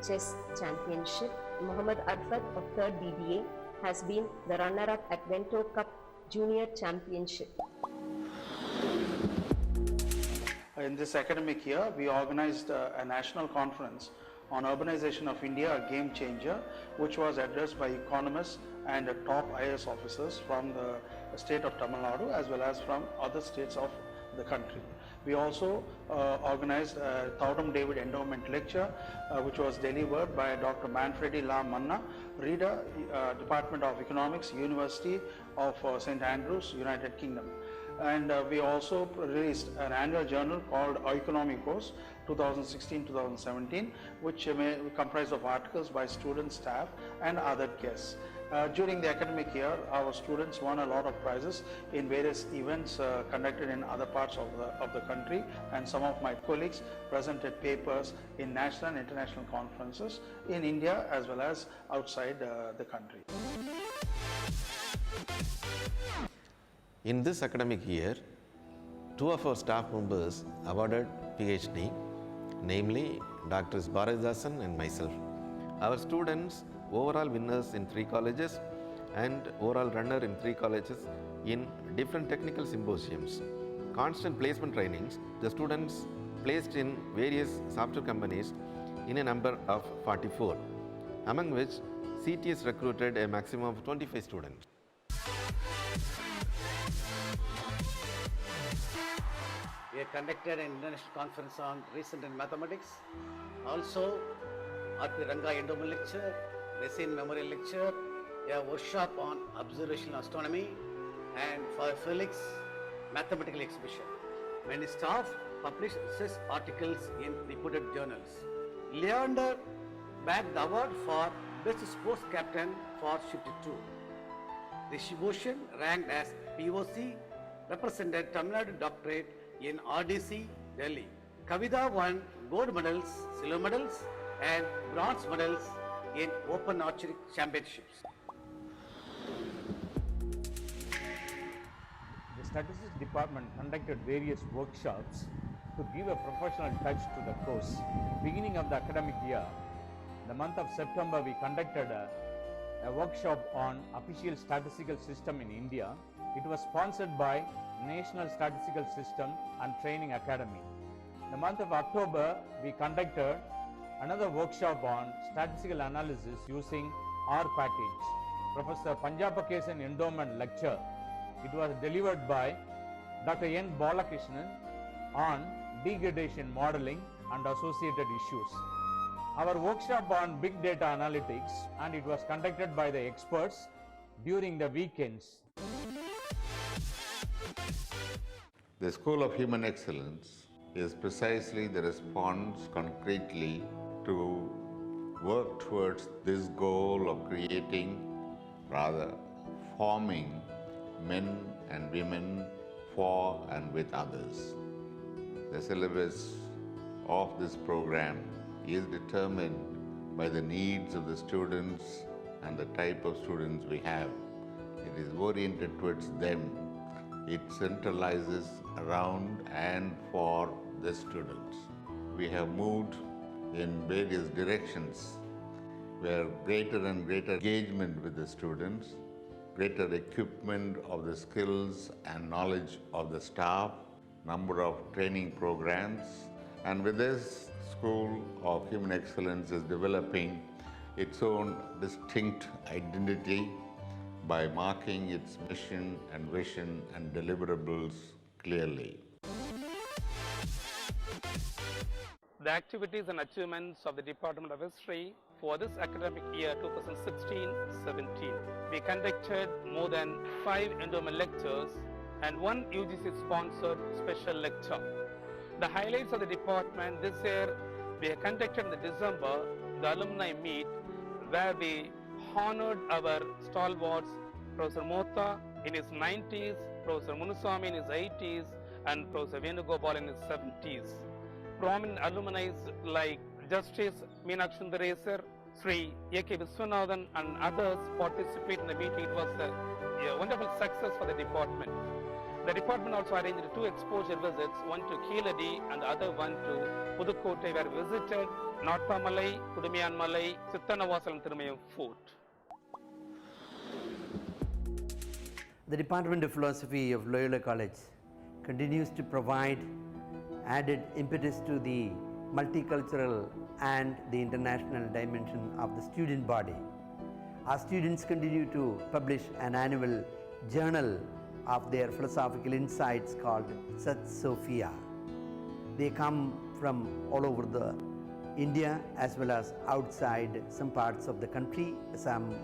chess championship. Muhammad Arfat of 3rd BBA has been the runner-up at Vento Cup Junior Championship. In this academic year, we organized a national conference on urbanization of India, a game changer, which was addressed by economists and top IAS officers from the state of Tamil Nadu as well as from other states of the country. We also organized a Thoudam David Endowment Lecture, which was delivered by Dr. Manfredi La Manna, Reader, Department of Economics, University of St. Andrews, United Kingdom. And we also released an annual journal called Economicos 2016-2017, which may comprise of articles by students, staff, and other guests. During the academic year, our students won a lot of prizes in various events conducted in other parts of the country, and some of my colleagues presented papers in national and international conferences in India as well as outside the country. In this academic year, 2 of our staff members awarded PhD, namely Drs. Bharatidasan and myself. Our students overall winners in 3 colleges and overall runner in 3 colleges in different technical symposiums. Constant placement trainings, the students placed in various software companies in a number of 44, among which CTS recruited a maximum of 25 students. We have conducted an international conference on recent in mathematics. Also R.P. Ranga Endowment Lecture, Resin Memorial Lecture, a workshop on observational astronomy, and for Felix, mathematical exhibition. Many staff published research articles in reputed journals. Leander bagged the award for Best Sports Captain for Shift 2. Rishi Bhushan, ranked as POC, represented Tamil Nadu doctorate in RDC, Delhi. Kavita won gold medals, silver medals, and bronze medals in Open Archery Championships. The Statistics Department conducted various workshops to give a professional touch to the course. Beginning of the academic year, the month of September, we conducted a workshop on official statistical system in India. It was sponsored by National Statistical System and Training Academy. The month of October, we conducted another workshop on statistical analysis using R package. Professor Panjapakesan Endowment Lecture. It was delivered by Dr. N. Balakrishnan on degradation modeling and associated issues. Our workshop on big data analytics, and it was conducted by the experts during the weekends. The School of Human Excellence is precisely the response concretely to work towards this goal of forming men and women for and with others. The syllabus of this program is determined by the needs of the students and the type of students we have. It is oriented towards them. It centralizes around and for the students. We have moved in various directions where greater and greater engagement with the students, greater equipment of the skills and knowledge of the staff, number of training programs, and with this, School of Human Excellence is developing its own distinct identity by marking its mission and vision and deliverables clearly. The activities and achievements of the Department of History for this academic year 2016-17. We conducted more than 5 endowment lectures and 1 UGC-sponsored special lecture. The highlights of the department this year, we conducted in December the alumni meet where we honored our stalwarts, Professor Motha in his 90s, Professor Munuswamy in his 80s, and Professor Venugopal in his 70s. Prominent alumni like Justice Meenakshi Sundaresar, Sri A.K. Viswanathan and others participated in the meeting. It was a wonderful success for the department. The department also arranged 2 exposure visits, one to Keeladi and the other one to Pudukkottai, where we visited Nattamalai, Kudumiyanmalai, Chittanavasal and Thirumayam Fort. The Department of Philosophy of Loyola College continues to provide added impetus to the multicultural and the international dimension of the student body. Our students continue to publish an annual journal of their philosophical insights called Sat Sophia. They come from all over the India as well as outside some parts of the country, some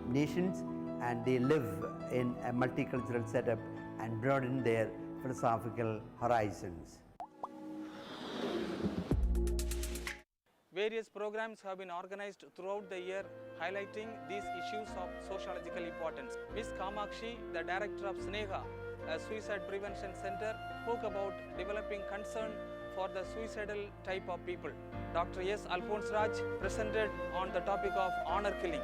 nations, and they live in a multicultural setup and broaden their philosophical horizons. Various programs have been organized throughout the year highlighting these issues of sociological importance. Ms. Kamakshi, the director of Sneha, a suicide prevention center, spoke about developing concern for the suicidal type of people. Dr. S. Alphonse Raj presented on the topic of honor killing.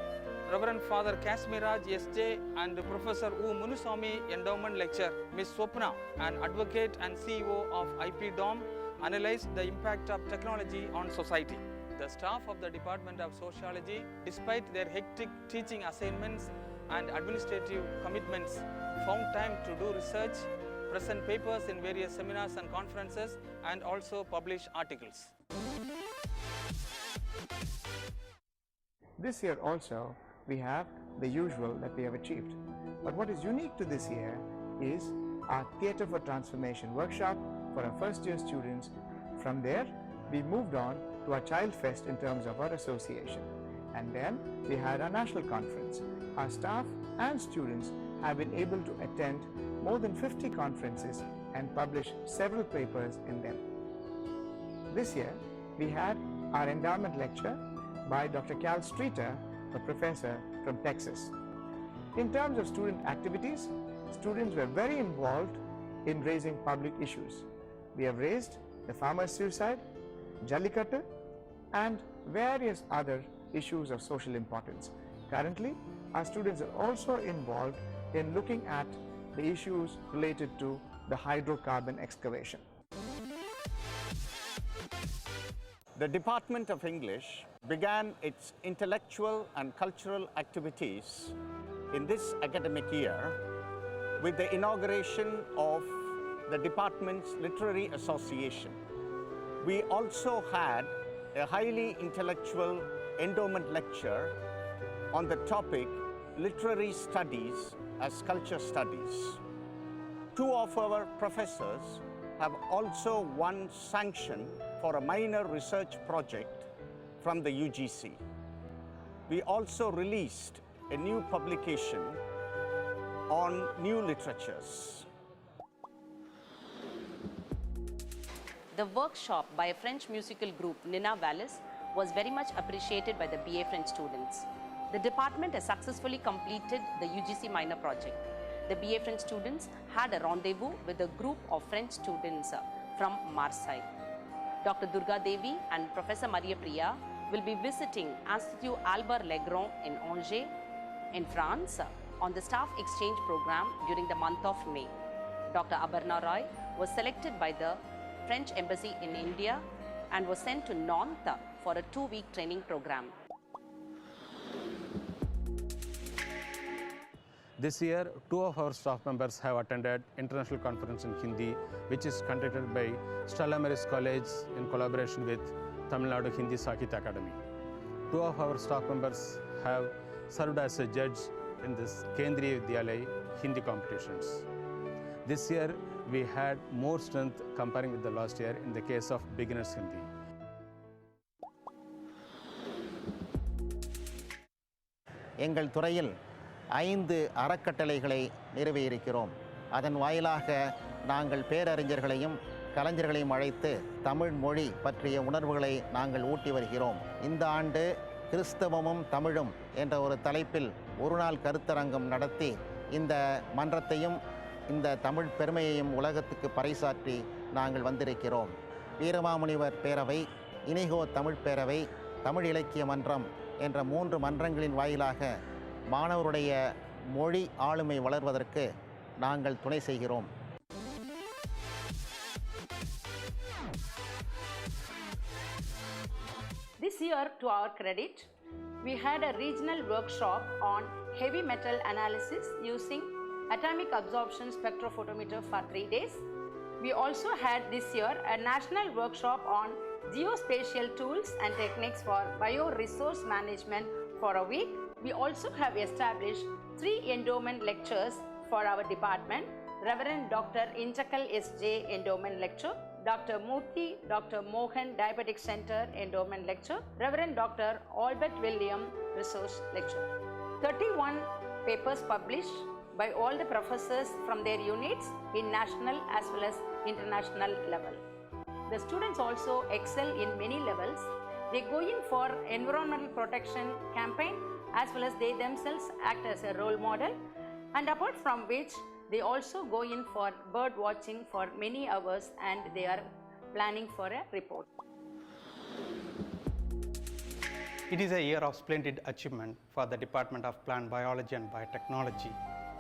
Reverend Father Kashmiraj S.J. and Professor U. Munuswamy Endowment Lecture. Ms. Swapna, an advocate and CEO of IP DOM, analyzed the impact of technology on society. The staff of the Department of Sociology, despite their hectic teaching assignments and administrative commitments, found time to do research, present papers in various seminars and conferences, and also publish articles. This year also, we have the usual that we have achieved. But what is unique to this year is our Theatre for Transformation workshop for our first year students. From there, we moved on to our Child Fest in terms of our association. And then we had our national conference. Our staff and students have been able to attend more than 50 conferences and publish several papers in them. This year, we had our endowment lecture by Dr. Cal Streeter, a professor from Texas. In terms of student activities, students were very involved in raising public issues. We have raised the farmer's suicide, Jallikattu, and various other issues of social importance. Currently, our students are also involved in looking at the issues related to the hydrocarbon excavation. The Department of English began its intellectual and cultural activities in this academic year with the inauguration of the department's Literary Association. We also had a highly intellectual endowment lecture on the topic Literary Studies as Culture Studies. Two of our professors have also won sanction for a minor research project from the UGC. We also released a new publication on new literatures. The workshop by a French musical group, Nina Vallis, was very much appreciated by the BA French students. The department has successfully completed the UGC minor project. The BA French students had a rendezvous with a group of French students from Marseille. Dr. Durga Devi and Professor Maria Priya will be visiting Institut Albert Legrand in Angers, in France, on the staff exchange program during the month of May. Dr. Aparna Roy was selected by the French Embassy in India and was sent to Nantes for a 2-week training program. This year, 2 of our staff members have attended international conference in Hindi, which is conducted by Stella Maris College in collaboration with Tamil Nadu Hindi Sakit Academy. 2 of our staff members have served as a judge in this Kendriya Vidyalaya Hindi competitions. This year, we had more strength comparing with the last year in the case of beginners Hindi. எங்கள் துறையில் 5 அறக்கட்டளைகளை நிறுவியிருக்கிறோம். அதன் வாயிலாக நாங்கள் பேரறிஞர்களையும் கலைஞர்களையும் அழைத்து தமிழ் மொழி பற்றிய உணர்வுகளை நாங்கள் ஊட்டி வருகிறோம். இந்த ஆண்டு கிறிஸ்தவமும் தமிழும் என்ற ஒரு தலைப்பில் ஒரு நாள் கருத்தரங்கம் நடத்தி இந்த மன்றத்தையும் இந்த தமிழ் பெருமையையும் உலகத்துக்கு பறைசாற்றி நாங்கள் வந்திருக்கிறோம். வீரமாமுனிவர் பேரவை, இனிகோ தமிழ் பேரவை, தமிழ் இலக்கிய மன்றம் என்ற 3 மன்றங்களின் வாயிலாக மாணவருடைய மொழி ஆளுமை வளர்வதற்கு நாங்கள் துணை செய்கிறோம். This year, to our credit, we had a regional workshop on heavy metal analysis using atomic absorption spectrophotometer for 3 days. We also had this year a national workshop on geospatial tools and techniques for bioresource management for a week. We also have established 3 endowment lectures for our department. Reverend Dr. Injakal S.J. Endowment Lecture, Dr. Murthy, Dr. Mohan Diabetic Center Endowment Lecture, Reverend Dr. Albert William Resource Lecture. 31 papers published by all the professors from their units in national as well as international level. The students also excel in many levels. They go in for environmental protection campaign as well as they themselves act as a role model, and apart from which they also go in for bird watching for many hours and they are planning for a report. It is a year of splendid achievement for the Department of Plant Biology and Biotechnology.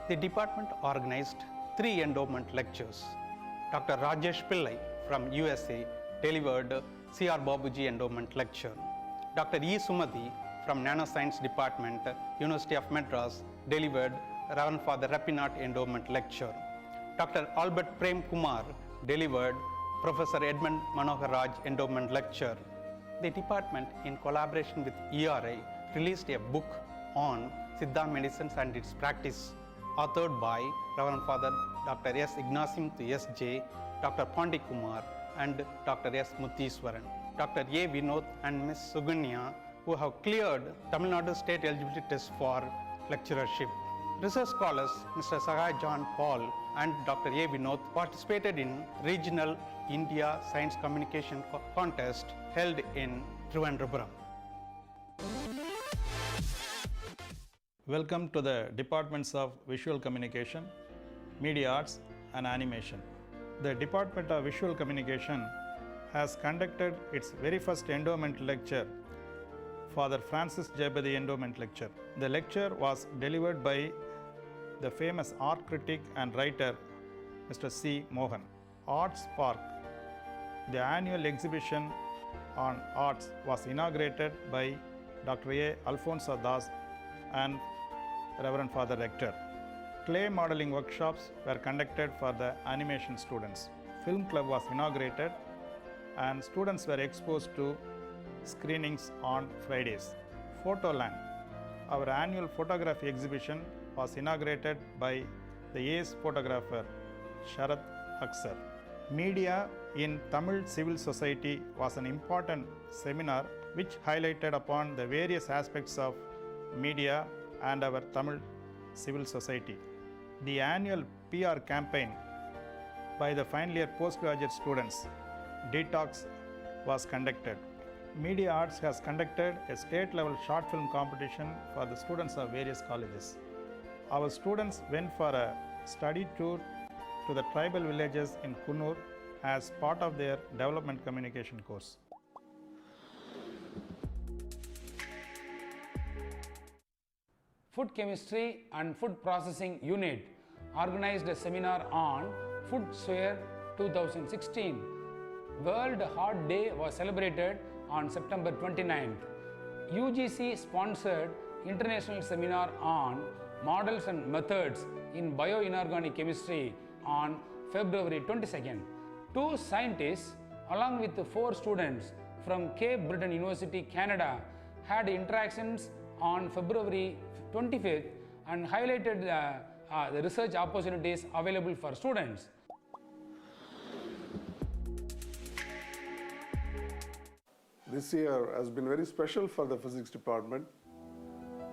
The department organized 3 endowment lectures. Dr. Rajesh Pillai from USA delivered C.R. Babuji Endowment Lecture. Dr. E. Sumati from Nanoscience Department, University of Madras, delivered Reverend Father Rapinath Endowment Lecture. Dr. Albert Prem Kumar delivered Professor Edmund Manohar Raj Endowment Lecture. The department, in collaboration with ERI, released a book on Siddha medicines and its practice, authored by Reverend Father Dr. S. Ignasim S.J., Dr. Pandit Kumar, and Dr. S. Mutheswaran. Dr. A. Vinod and Ms. Suganya, who have cleared Tamil Nadu state eligibility test for lecturership. Research scholars Mr. Sahai John Paul and Dr. A. Vinod participated in regional India Science Communication Contest held in Trivandrum. Welcome to the Departments of Visual Communication, Media Arts and Animation. The Department of Visual Communication has conducted its very first endowment lecture, Father Francis Jebedi Endowment Lecture. The lecture was delivered by the famous art critic and writer Mr. C. Mohan. Arts Park, the annual exhibition on arts, was inaugurated by Dr. A. Alfonso Das and Reverend Father Rector. Clay modeling workshops were conducted for the animation students. Film club was inaugurated and students were exposed to screenings on Fridays. Photoland, our annual photography exhibition, was inaugurated by the ace photographer Sharath Aksar. Media in Tamil Civil Society was an important seminar which highlighted upon the various aspects of media and our Tamil civil society. The annual PR campaign by the final year postgraduate students, Detox, was conducted. Media Arts has conducted a state-level short film competition for the students of various colleges. Our students went for a study tour to the tribal villages in Kunnur as part of their development communication course. Food Chemistry and Food Processing Unit organized a seminar on Food Swear 2016. World Heart Day was celebrated on September 29th. UGC sponsored international seminar on models and methods in bioinorganic chemistry on February 22nd. Two scientists along with 4 students from Cape Breton University, Canada had interactions on February 25th and highlighted the research opportunities available for students. This year has been very special for the physics department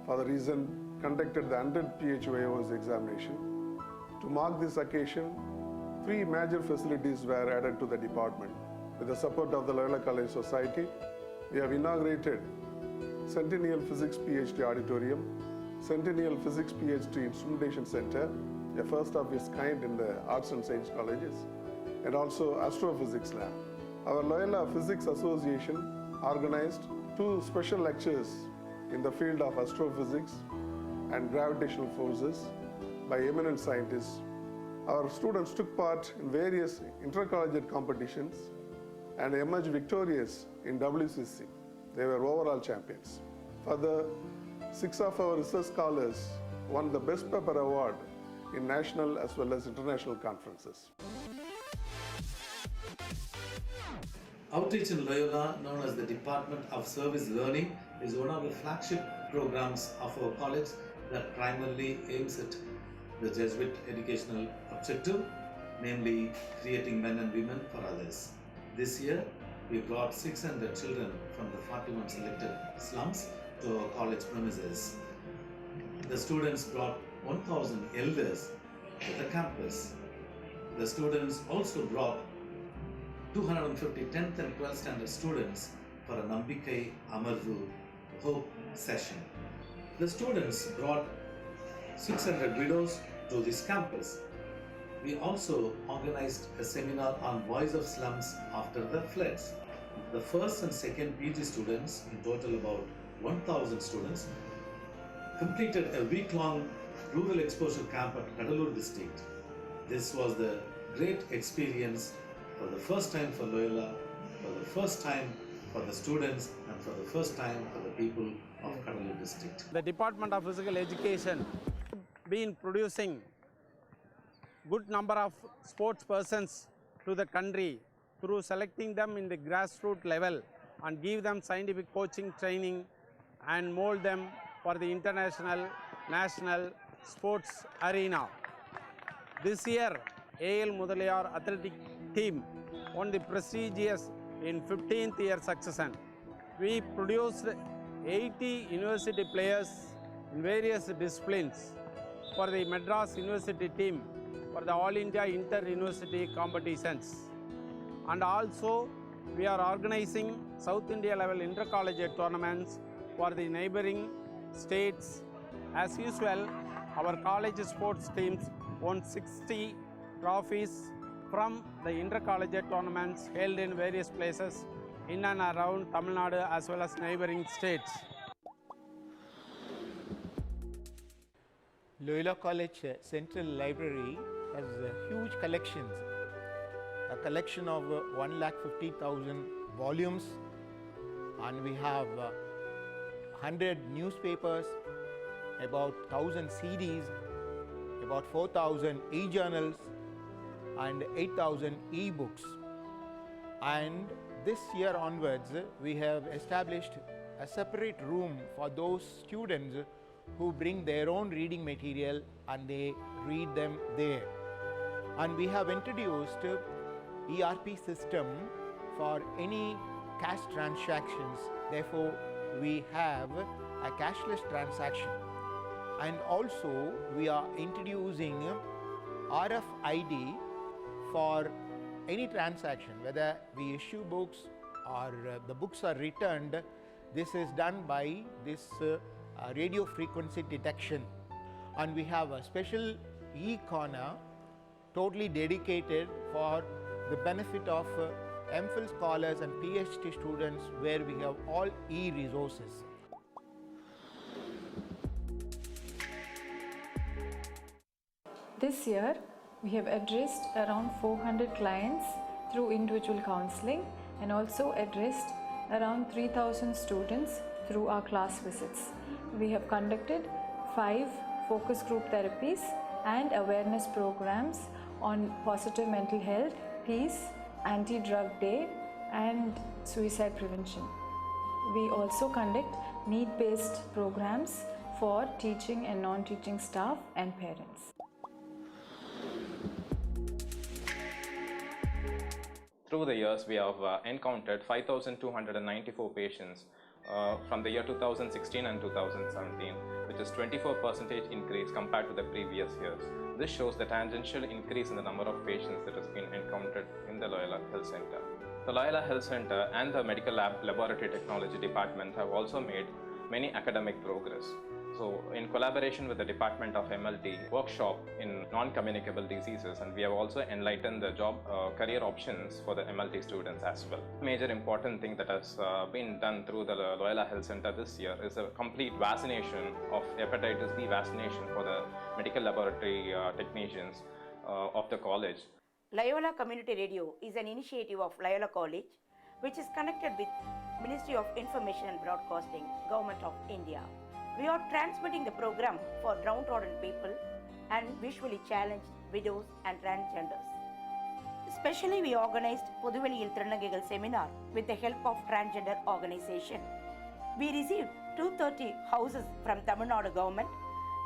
for the reason conducted the 100 PHYOS examination. To mark this occasion, 3 major facilities were added to the department. With the support of the Loyola College Society, we have inaugurated Centennial Physics PhD Auditorium, Centennial Physics PhD Instrumentation Center, a first of its kind in the Arts and Science colleges, and also Astrophysics Lab. Our Loyola Physics Association organized 2 special lectures in the field of astrophysics and gravitational forces by eminent scientists. Our students took part in various intercollegiate competitions and emerged victorious in WCC. They were overall champions. Further, 6 of our research scholars won the Best Paper Award in national as well as international conferences. Outreach in Loyola, known as the Department of Service Learning, is one of the flagship programs of our college that primarily aims at the Jesuit educational objective, namely creating men and women for others. This year, we brought 600 children from the 41 selected slums to our college premises. The students brought 1,000 elders to the campus. The students also brought 250 10th and 12th standard students for a Nambikai Amarvu Hope session. The students brought 600 widows to this campus. We also organized a seminar on Voice of Slums after the floods. The first and second PG students, in total about 1,000 students, completed a week-long rural exposure camp at Kadalur district. This was the great experience for the first time for Loyola, for the first time for the students, and for the first time for the people of Kadalur district. The Department of Physical Education been producing good number of sports persons to the country through selecting them in the grassroots level and give them scientific coaching training and mold them for the international, national sports arena. This year, AL Mudaliar athletic team won the prestigious in 15th year succession. We produced 80 university players in various disciplines for the Madras University team for the All India Inter-University competitions. And also we are organizing South India level intercollegiate tournaments for the neighboring states. As usual, our college sports teams won 60 trophies from the intercollegiate tournaments held in various places in and around Tamil Nadu as well as neighboring states. Loyola College Central Library has huge collections, a collection of 150,000 volumes, and we have 100 newspapers, about 1,000 CDs, about 4,000 e-journals and 8,000 e-books. And this year onwards, we have established a separate room for those students who bring their own reading material and they read them there. And we have introduced ERP system for any cash transactions. Therefore, we have a cashless transaction. And also, we are introducing RFID for any transaction, whether we issue books or the books are returned. This is done by this radio frequency detection. And we have a special e-corner totally dedicated for the benefit of MPhil scholars and PhD students, where we have all e-resources. This year, we have addressed around 400 clients through individual counseling and also addressed around 3,000 students through our class visits. We have conducted 5 focus group therapies and awareness programs on positive mental health, peace, anti-drug day and suicide prevention. We also conduct need-based programs for teaching and non-teaching staff and parents. Through the years, we have encountered 5,294 patients from the year 2016 and 2017, which is 24% increase compared to the previous years. This shows the tangential increase in the number of patients that has been encountered in the Loyola Health Center. The Loyola Health Center and the Medical Laboratory Technology Department have also made many academic progress. So, in collaboration with the Department of MLT, workshop in non-communicable diseases, and we have also enlightened the job career options for the MLT students as well. Major important thing that has been done through the Loyola Health Center this year is a complete vaccination of hepatitis B vaccination for the medical laboratory technicians of the college. Loyola Community Radio is an initiative of Loyola College, which is connected with Ministry of Information and Broadcasting, Government of India. We are transmitting the program for downtrodden people and visually challenged widows and transgenders. Especially, we organized Puduveliyil Thirunankaigal seminar with the help of transgender organization. We received 230 houses from Tamil Nadu government,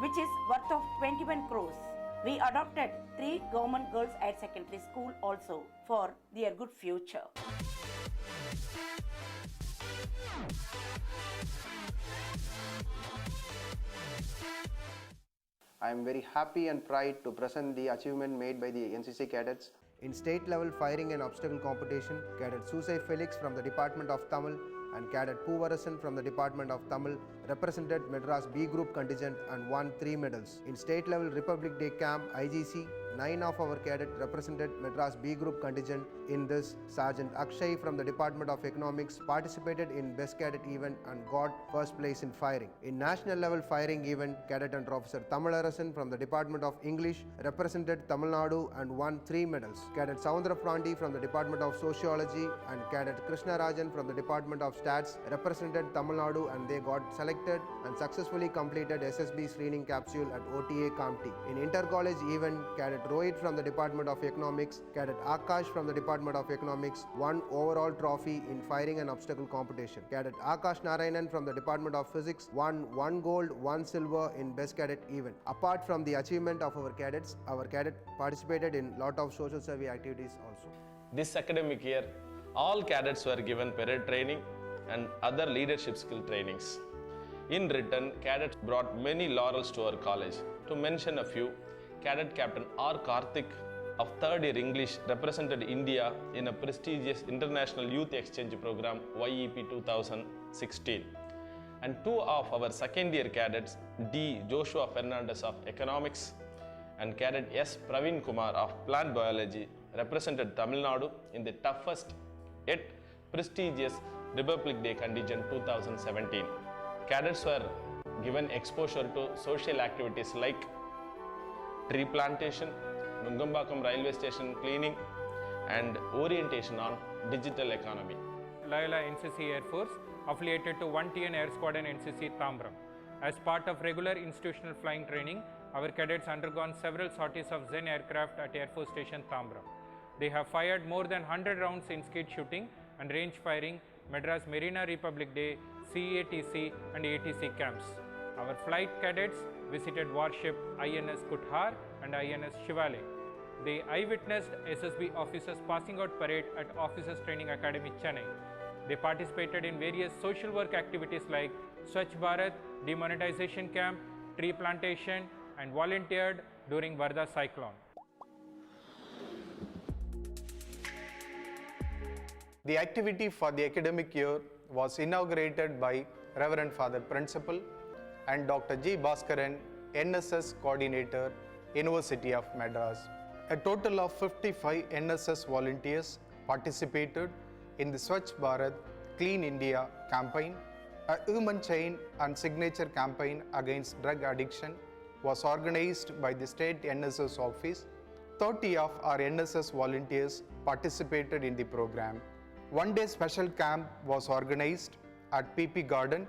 which is worth of 21 crores. We adopted 3 government girls higher secondary school also for their good future. I am very happy and proud to present the achievement made by the NCC cadets. In state level firing and obstacle competition, Cadet Susai Felix from the Department of Tamil and Cadet Poovarasan from the Department of Tamil represented Madras B Group contingent and won 3 medals. In state level Republic Day camp IGC, 9 of our cadets represented Madras B Group contingent. In this, Sergeant Akshay from the Department of Economics participated in Best Cadet event and got first place in firing. In national level firing event, Cadet Under Officer Tamilarasan from the Department of English represented Tamil Nadu and won 3 medals. Cadet Soundra Prandi from the Department of Sociology and Cadet Krishna Rajan from the Department of Stats represented Tamil Nadu and they got selected and successfully completed SSB screening capsule at OTA Kamti. In inter-college event, Cadet Rohit from the Department of Economics, Cadet Akash from the Department of Economics won overall trophy in firing and obstacle competition. Cadet Akash Narayanan from the Department of Physics won 1 gold, 1 silver in Best Cadet event. Apart from the achievement of our cadet participated in lot of social survey activities also. This academic year, All cadets were given parade training and other leadership skill trainings. In return, cadets brought many laurels to our college. To mention a few, Cadet Captain R. Karthik of 3rd year English represented India in a prestigious International Youth Exchange Program YEP 2016. And two of our 2nd year cadets, D. Joshua Fernandez of Economics and Cadet S. Praveen Kumar of Plant Biology represented Tamil Nadu in the toughest yet prestigious Republic Day contingent 2017. Cadets were given exposure to social activities like tree plantation, Nungambakam railway station cleaning, and orientation on digital economy. Loyola NCC Air Force affiliated to 1TN Air Squadron NCC Tambram. As part of regular institutional flying training, our cadets undergone several sorties of Zen aircraft at Air Force Station Tambram. They have fired more than 100 rounds in skeet shooting and range firing, Madras Marina Republic Day, CATC and ATC camps. Our flight cadets visited warship INS Kuthar and INS Shivale. They eyewitnessed SSB officers passing out parade at Officers Training Academy, Chennai. They participated in various social work activities like Swachh Bharat, demonetization camp, tree plantation, and volunteered during Varda cyclone. The activity for the academic year was inaugurated by Reverend Father Principal and Dr. G. Bhaskaran, NSS Coordinator, University of Madras. A total of 55 NSS volunteers participated in the Swachh Bharat Clean India campaign. A human chain and signature campaign against drug addiction was organized by the state NSS office. 30 of our NSS volunteers participated in the program. One-day special camp was organized at PP Garden,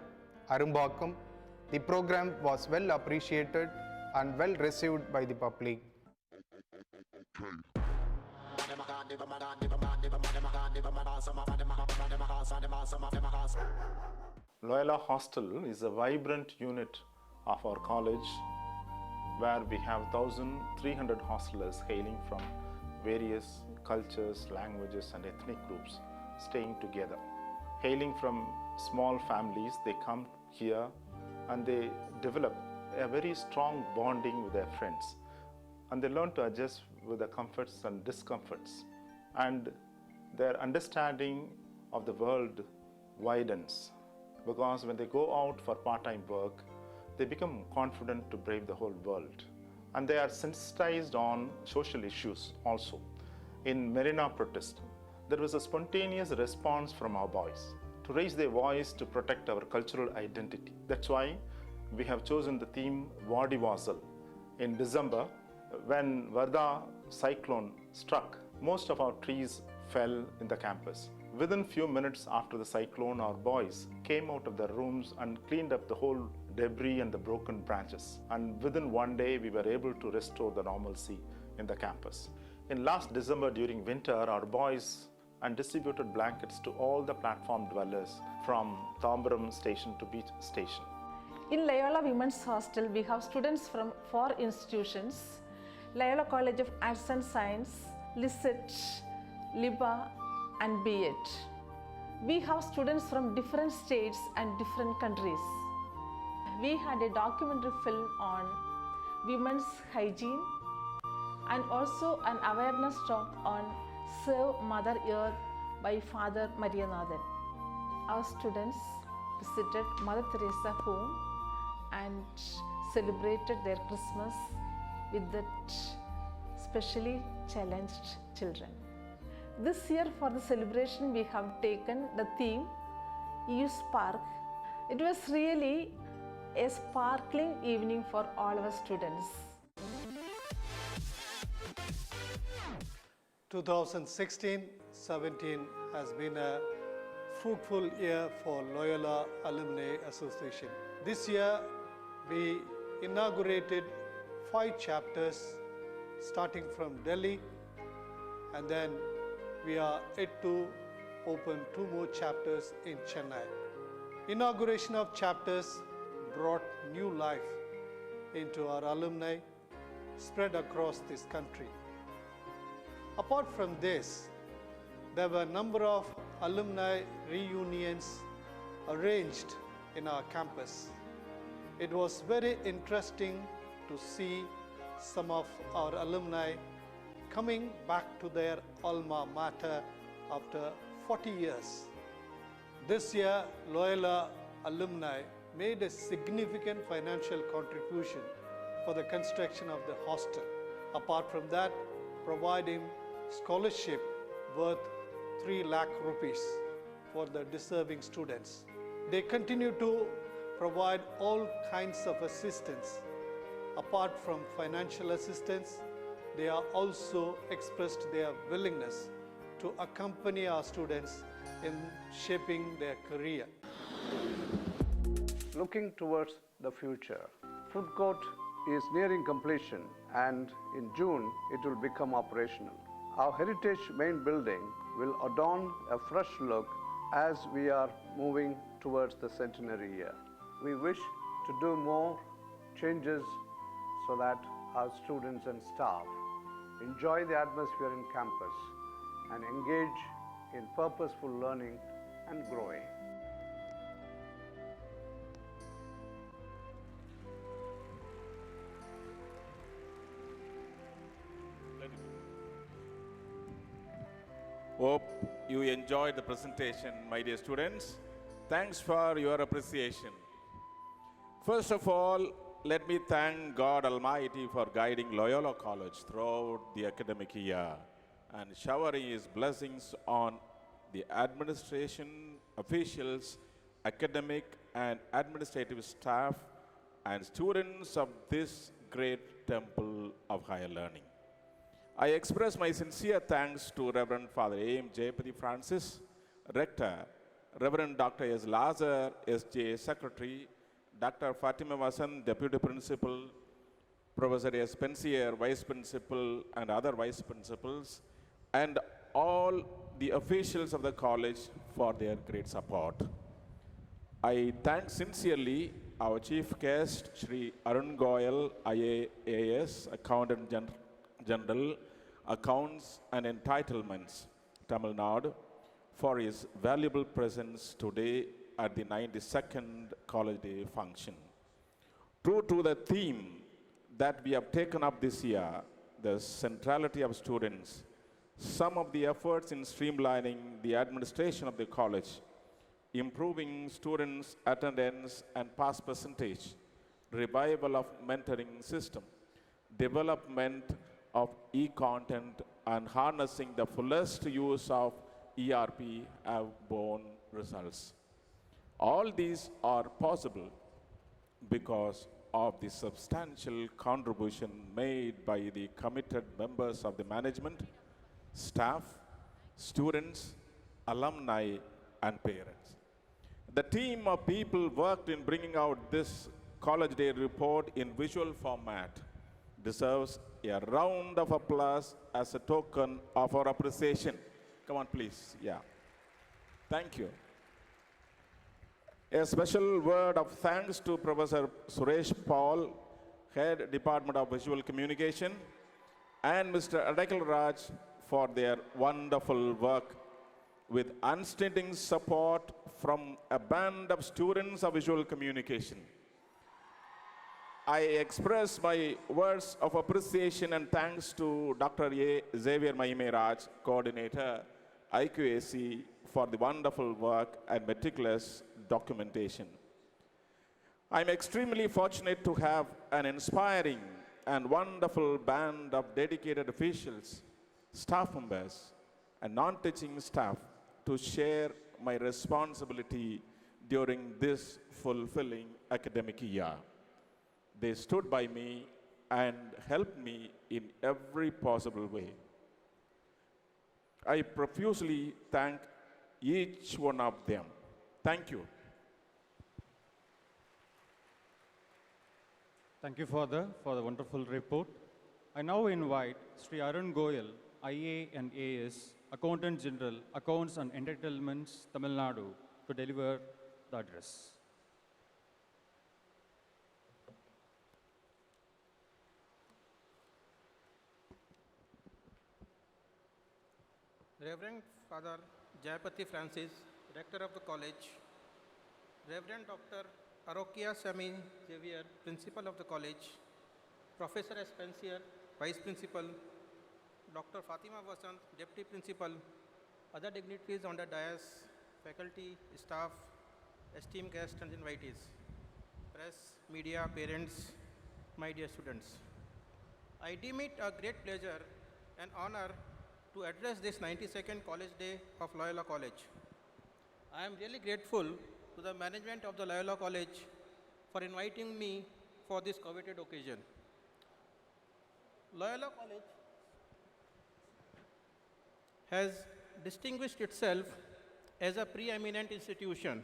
Arumbakam. The program was well appreciated and well received by the public. Loyola Hostel is a vibrant unit of our college where we have 1,300 hostelers hailing from various cultures, languages and ethnic groups staying together. Hailing from small families, they come here and they develop a very strong bonding with their friends, and they learn to adjust with the comforts and discomforts, and their understanding of the world widens, because when they go out for part-time work, they become confident to brave the whole world, and they are sensitized on social issues also. In Marina protest, there was a spontaneous response from our boys to raise their voice to protect our cultural identity. That's why we have chosen the theme Vadivasal. In December, when Varda cyclone struck, most of our trees fell in the campus. Within few minutes after the cyclone, our boys came out of their rooms and cleaned up the whole debris and the broken branches. And within one day, we were able to restore the normalcy in the campus. In last December during winter, our boys and distributed blankets to all the platform dwellers from Tambaram station to Beach station. In Loyola Women's Hostel, we have students from 4 institutions: Loyola College of Arts and Science, LISET, LIBA and BEd. We have students from different states and different countries. We had a documentary film on women's hygiene and also an awareness talk on Save Mother Earth by Father Marianathan. Our students visited Mother Teresa home and celebrated their Christmas with that specially challenged children. This year for the celebration we have taken the theme Use Spark. It was really a sparkling evening for all our students. 2016-17 has been a fruitful year for Loyola Alumni Association. This year we inaugurated 5 chapters starting from Delhi, and then we are yet to open 2 more chapters in Chennai. Inauguration of chapters brought new life into our alumni spread across this country. Apart from this, There were a number of alumni reunions arranged in our campus. It was very interesting to see some of our alumni coming back to their alma mater after 40 years. This year, Loyola alumni made a significant financial contribution for the construction of the hostel. Apart from that, providing scholarship worth 3 lakh rupees for the deserving students. They continue to provide all kinds of assistance. Apart from financial assistance, they have also expressed their willingness to accompany our students in shaping their career. Looking towards the future, food court is nearing completion and in June it will become operational. Our heritage main building will adorn a fresh look as we are moving towards the centenary year. We wish to do more changes so that our students and staff enjoy the atmosphere in campus and engage in purposeful learning and growing. Hope you enjoyed the presentation, my dear students. Thanks for your appreciation. First of all, let me thank God Almighty for guiding Loyola College throughout the academic year and showering His blessings on the administration, officials, academic and administrative staff, and students of this great temple of higher learning. I express my sincere thanks to Reverend Father A.M. Jayapati Francis, Rector, Reverend Dr. S. Lazar, S.J. Secretary, Dr. Fatima Vasan, Deputy Principal, Professor S. Pensier, Vice Principal, and other Vice Principals, and all the officials of the college for their great support. I thank sincerely our Chief Guest, Shri Arun Goyal, IAAS, Accountant General, Accounts and Entitlements, Tamil Nadu, for his valuable presence today at the 92nd College Day function. True to the theme that we have taken up this year, the centrality of students, some of the efforts in streamlining the administration of the college, improving students' attendance and pass percentage, revival of mentoring system, development of e-content, and harnessing the fullest use of ERP have borne results. All these are possible because of the substantial contribution made by the committed members of the management, staff, students, alumni, and parents. The team of people worked in bringing out this College Day report in visual format deserves a round of applause as a token of our appreciation. Come on, please. Yeah. Thank you. A special word of thanks to Professor Suresh Paul, Head Department of Visual Communication, and Mr. Adakal Raj for their wonderful work with unstinting support from a band of students of visual communication. I express my words of appreciation and thanks to Dr. A. Xavier Mahime Raj, Coordinator, IQAC, for the wonderful work and meticulous documentation. I'm extremely fortunate to have an inspiring and wonderful band of dedicated officials, staff members, and non-teaching staff to share my responsibility during this fulfilling academic year. They stood by me and helped me in every possible way. I profusely thank each one of them. Thank you. Thank you, Father, for the wonderful report. I now invite Sri Arun Goyal, IA and AS, Accountant General, Accounts and Entitlements, Tamil Nadu, to deliver the address. Reverend Father Jayapati Francis, Rector of the College, Reverend Dr. Arokia Sami Xavier, Principal of the College, Professor Spencer, Vice Principal, Dr. Fatima Vasant, Deputy Principal, other dignitaries on the dais, faculty, staff, esteemed guests and invitees, press, media, parents, my dear students. I deem it a great pleasure and honor to address this 92nd College Day of Loyola College. I am really grateful to the management of the Loyola College for inviting me for this coveted occasion. Loyola College has distinguished itself as a preeminent institution.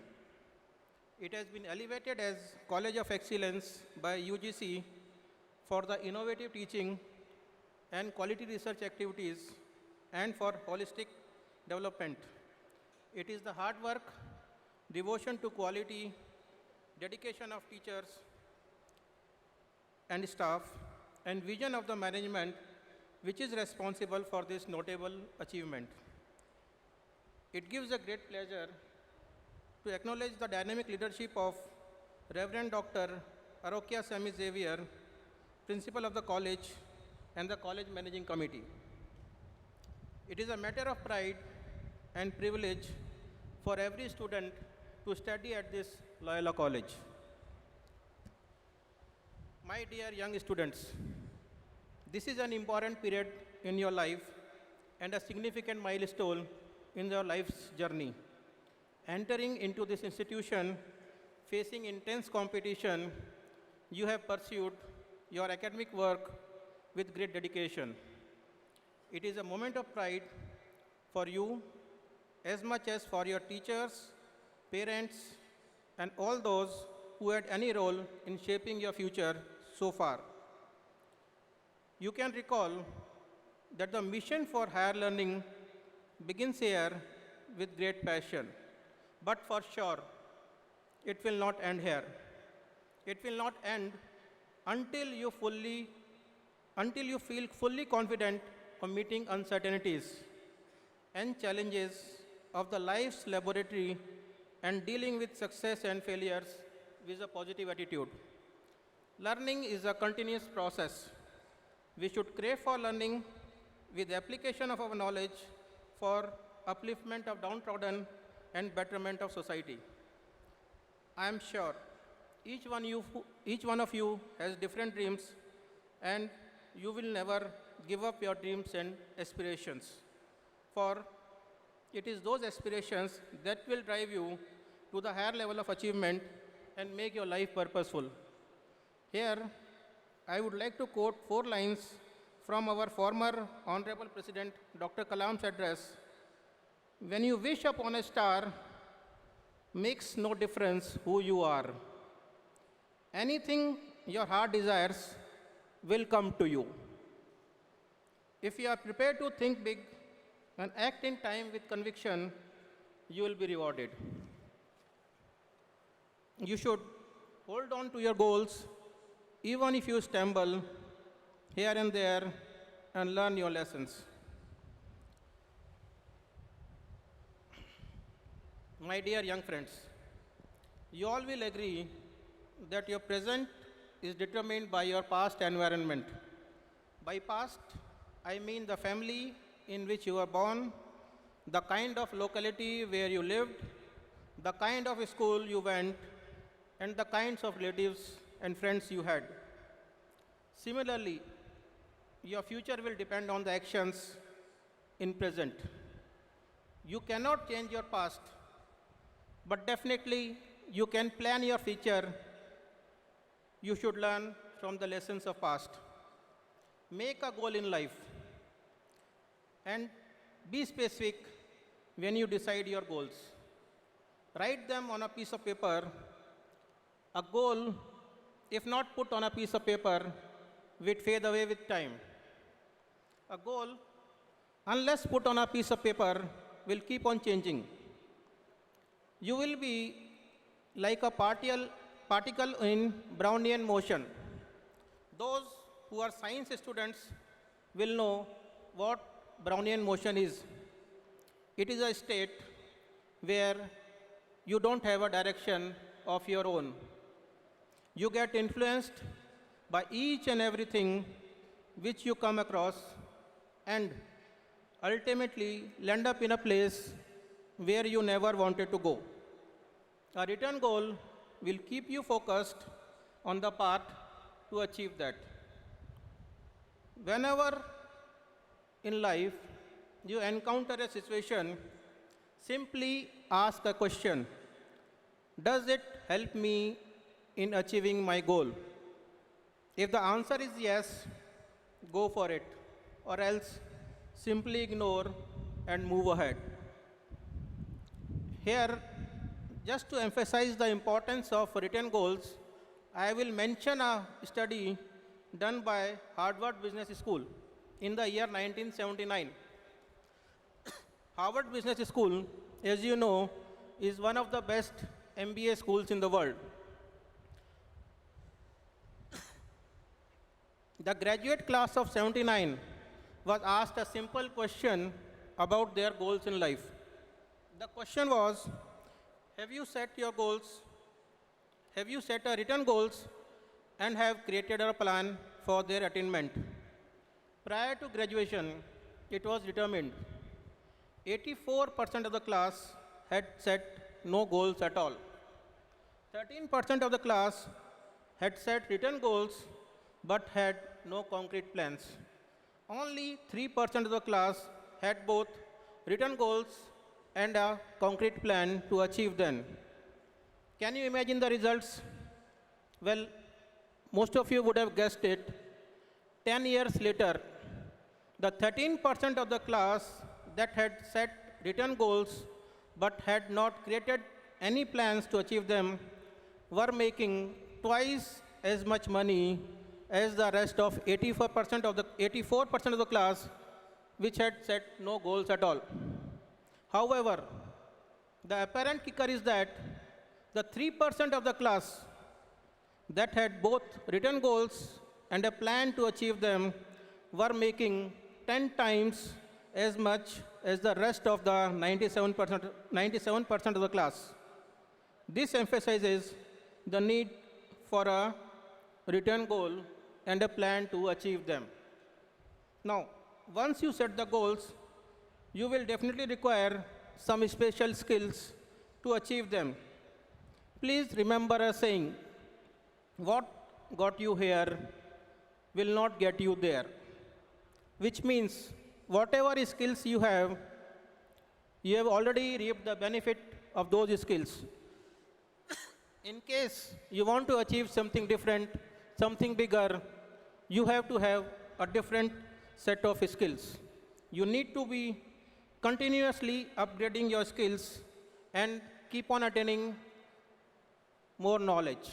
It has been elevated as College of Excellence by UGC for the innovative teaching and quality research activities and for holistic development. It is the hard work, devotion to quality, dedication of teachers and staff, and vision of the management which is responsible for this notable achievement. It gives a great pleasure to acknowledge the dynamic leadership of Reverend Dr. Arokia Sami Xavier, Principal of the College, and the College Managing Committee. It is a matter of pride and privilege for every student to study at this Loyola College. My dear young students, this is an important period in your life and a significant milestone in your life's journey. Entering into this institution, facing intense competition, you have pursued your academic work with great dedication. It is a moment of pride for you as much as for your teachers, parents, and all those who had any role in shaping your future so far. You can recall that the mission for higher learning begins here with great passion. But for sure, it will not end here. It will not end until you feel fully confident of meeting uncertainties and challenges of the life's laboratory and dealing with success and failures with a positive attitude. Learning is a continuous process. We should crave for learning with the application of our knowledge for upliftment of downtrodden and betterment of society. I am sure each one of you has different dreams, and you will never give up your dreams and aspirations. For it is those aspirations that will drive you to the higher level of achievement and make your life purposeful. Here, I would like to quote 4 lines from our former Honorable President Dr. Kalam's address. When you wish upon a star, makes no difference who you are. Anything your heart desires will come to you. If you are prepared to think big and act in time with conviction, you will be rewarded. You should hold on to your goals even if you stumble here and there and learn your lessons. My dear young friends, you all will agree that your present is determined by your past environment. By past, I mean the family in which you were born, the kind of locality where you lived, the kind of school you went, and the kinds of relatives and friends you had. Similarly, your future will depend on the actions in present. You cannot change your past, but definitely you can plan your future. You should learn from the lessons of past. Make a goal in life and be specific when you decide your goals. Write them on a piece of paper. A goal, if not put on a piece of paper, will fade away with time. A goal, unless put on a piece of paper, will keep on changing. You will be like a particle in Brownian motion. Those who are science students will know what Brownian motion is. It is a state where you don't have a direction of your own. You get influenced by each and everything which you come across and ultimately land up in a place where you never wanted to go. A written goal will keep you focused on the path to achieve that. Whenever in life you encounter a situation, simply ask a question. Does it help me in achieving my goal? If the answer is yes, go for it, or else simply ignore and move ahead. Here, just to emphasize the importance of written goals, I will mention a study done by Harvard Business School in the year 1979. Harvard Business School, as you know, is one of the best MBA schools in the world. The graduate class of 79 was asked a simple question about their goals in life. The question was, have you set your goals? Have you set a written goals and have created a plan for their attainment? Prior to graduation, it was determined 84% of the class had set no goals at all. 13% of the class had set written goals but had no concrete plans. Only 3% of the class had both written goals and a concrete plan to achieve them. Can you imagine the results? Well, most of you would have guessed it. 10 years later, the 13% of the class that had set written goals but had not created any plans to achieve them were making twice as much money as the rest of 84% of the class which had set no goals at all. However, the apparent kicker is that the 3% of the class that had both written goals and a plan to achieve them were making 10 times as much as the rest of the 97% of the class. This emphasizes the need for a written goal and a plan to achieve them. Now, once you set the goals, you will definitely require some special skills to achieve them. Please remember a saying, what got you here will not get you there, which means whatever skills you have already reaped the benefit of those skills. In case you want to achieve something different, something bigger, you have to have a different set of skills. You need to be continuously upgrading your skills and keep on attaining more knowledge.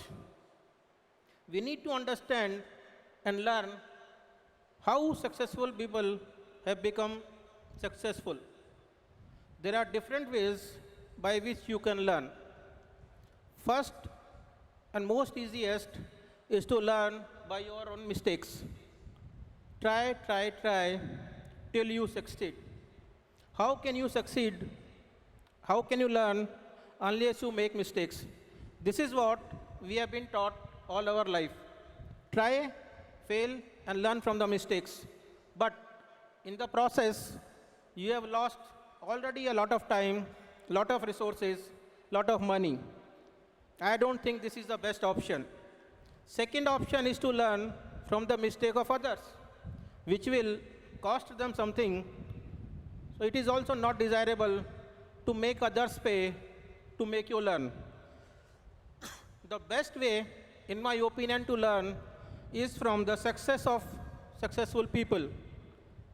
We need to understand and learn how successful people have become successful. There are different ways by which you can learn. First and most easiest is to learn by your own mistakes. Try till you succeed. How can you succeed? How can you learn unless you make mistakes? This is what we have been taught all our life. Try, fail, and learn from the mistakes. But in the process, you have lost already a lot of time, lot of resources, lot of money. I don't think this is the best option. Second option is to learn from the mistake of others, which will cost them something. So it is also not desirable to make others pay to make you learn. The best way, in my opinion, to learn is from the success of successful people.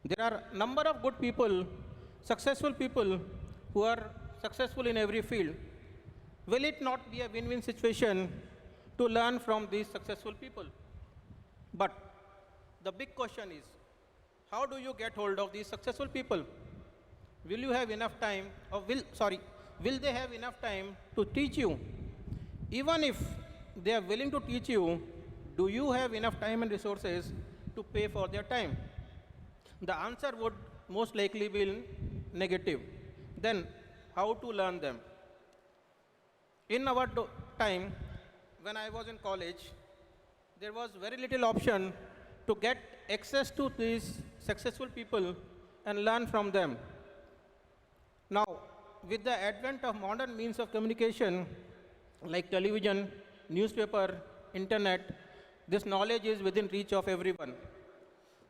There are a number of good people, successful people who are successful in every field. Will it not be a win-win situation to learn from these successful people? But the big question is, how do you get hold of these successful people? Will you have enough time, or will they have enough time to teach you? Even if they are willing to teach you, do you have enough time and resources to pay for their time? The answer would most likely be negative. then how to learn them? In our time, when I was in college, there was very little option to get access to these successful people and learn from them. Now, with the advent of modern means of communication like television, newspaper, internet, this knowledge is within reach of everyone.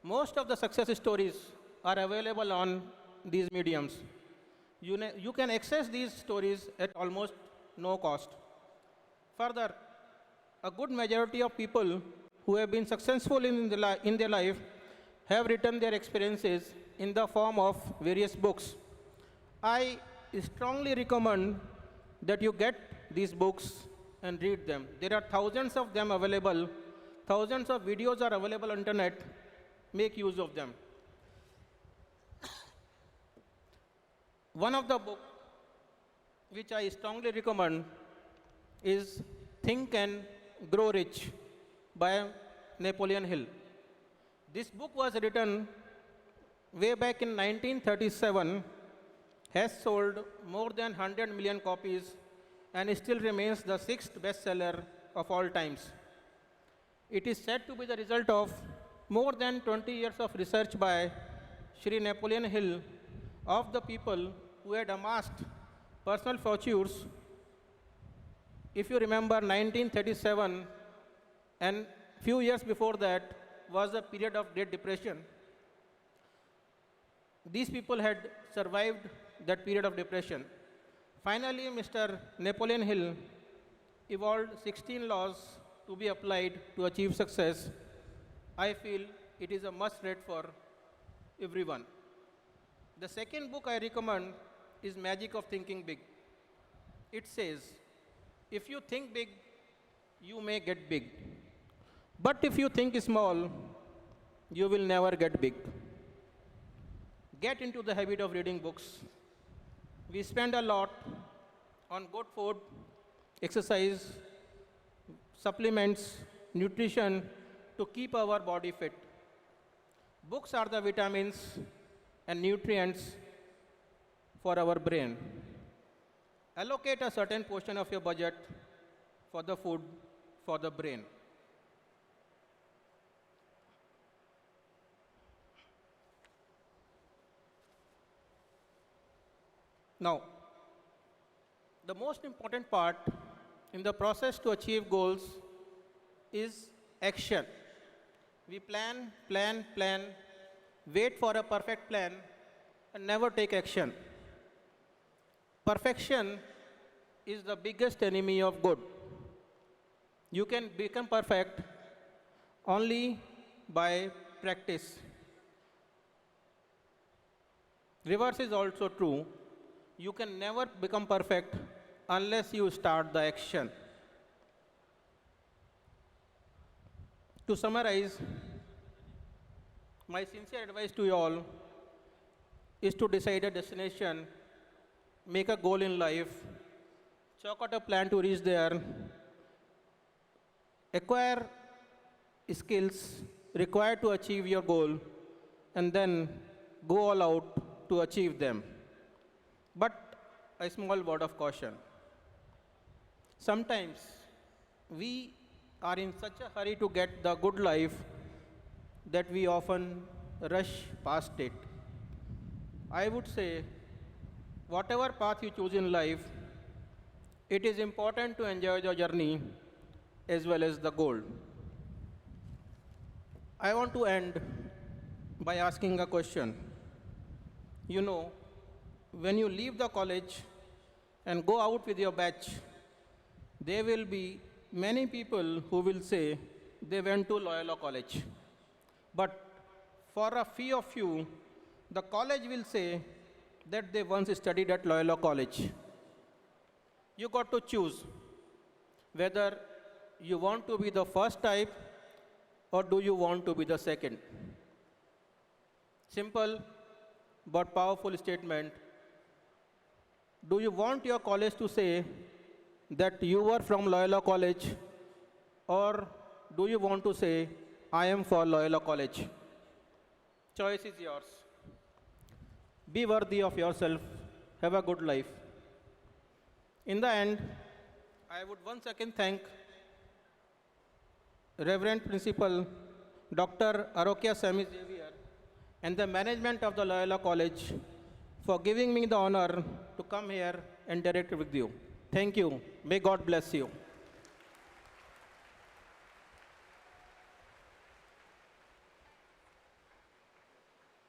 Most of the success stories are available on these mediums. You can access these stories at almost no cost. Further, a good majority of people who have been successful in their life have written their experiences in the form of various books. I strongly recommend that you get these books and read them. There are thousands of them available. Thousands of videos are available on internet. Make use of them. One of the books which I strongly recommend is Think and Grow Rich by Napoleon Hill. This book was written way back in 1937, has sold more than 100 million copies, and still remains the 6th bestseller of all times. It is said to be the result of more than 20 years of research by Sri Napoleon Hill of the people who had amassed personal fortunes. If you remember, 1937 and few years before that was a period of Great Depression. These people had survived that period of depression. Finally, Mr. Napoleon Hill evolved 16 laws to be applied to achieve success. I feel it is a must-read for everyone. The second book I recommend is Magic of Thinking Big. It says, if you think big, you may get big. But if you think small, you will never get big. Get into the habit of reading books. We spend a lot on good food, exercise, supplements, nutrition to keep our body fit. Books are the vitamins and nutrients for our brain. Allocate a certain portion of your budget for the food for the brain. Now, the most important part in the process to achieve goals is action. We plan, wait for a perfect plan, and never take action. Perfection is the biggest enemy of good. You can become perfect only by practice. Reverse is also true. You can never become perfect unless you start the action. To summarize, my sincere advice to you all is to decide a destination, make a goal in life, chalk out a plan to reach there, acquire skills required to achieve your goal, and then go all out to achieve them. But a small word of caution. Sometimes we are in such a hurry to get the good life that we often rush past it. I would say, whatever path you choose in life, it is important to enjoy the journey as well as the goal. I want to end by asking a question. You know, when you leave the college and go out with your batch, there will be many people who will say they went to Loyola College. But for a few of you, the college will say that they once studied at Loyola College. You got to choose whether you want to be the first type or do you want to be the second. Simple but powerful statement. Do you want your college to say that you were from Loyola College, or do you want to say, I am for Loyola College? Choice is yours. Be worthy of yourself have a good life. In the end, I would once again thank Reverend Principal Dr. Arokia Sami Xavier and the management of the Loyola College for giving me the honor to come here and direct with you. Thank you. May God bless you.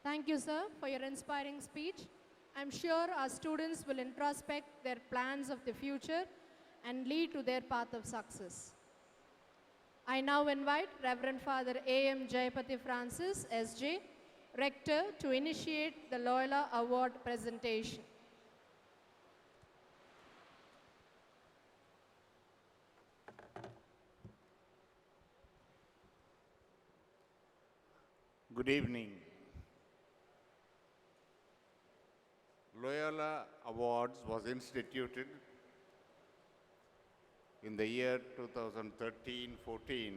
Thank you, sir, for your inspiring speech. I'm sure our students will introspect their plans of the future and lead to their path of success. I now invite Reverend Father A.M. Jayapati Francis, S.J., Rector, to initiate the Loyola Award presentation. Good evening. Loyola Awards was instituted in the year 2013-14.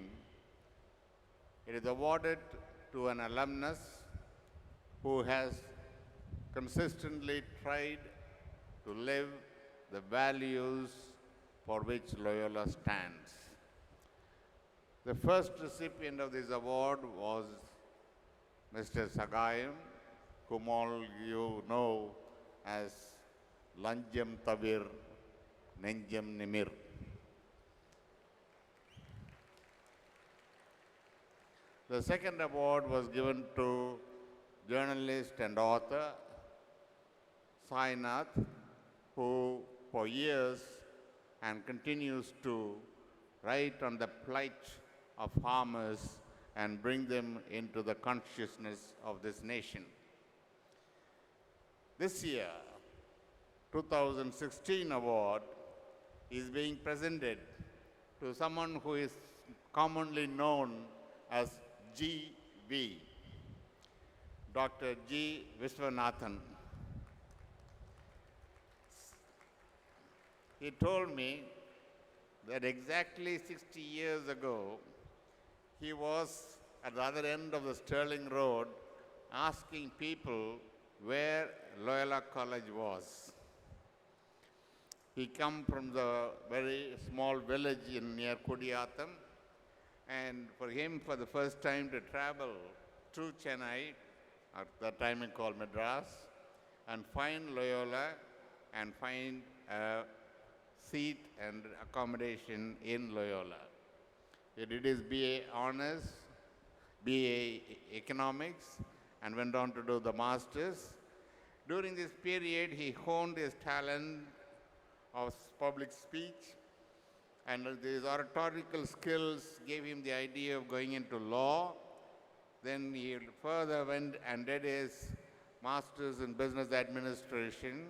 It is awarded to an alumnus who has consistently tried to live the values for which Loyola stands. The first recipient of this award was Mr. Sagayam, whom all you know as Lanjam Tavir Nenjam Nimir. The second award was given to journalist and author Sainath, who for years and continues to write on the plight of farmers and bring them into the consciousness of this nation. This year, 2016 award is being presented to someone who is commonly known as G.V., Dr. G. Viswanathan. He told me that exactly 60 years ago, he was at the other end of the Sterling Road asking people where Loyola College was. He come from the very small village near Kudiyatham, and for him, for the first time to travel to Chennai, at that time it called Madras, and find Loyola and find a seat and accommodation in Loyola. He did his BA Honors, BA Economics, and went on to do the Masters. During this period, he honed his talent of public speech, and his oratorical skills gave him the idea of going into law. Then he further went and did his Masters in Business Administration,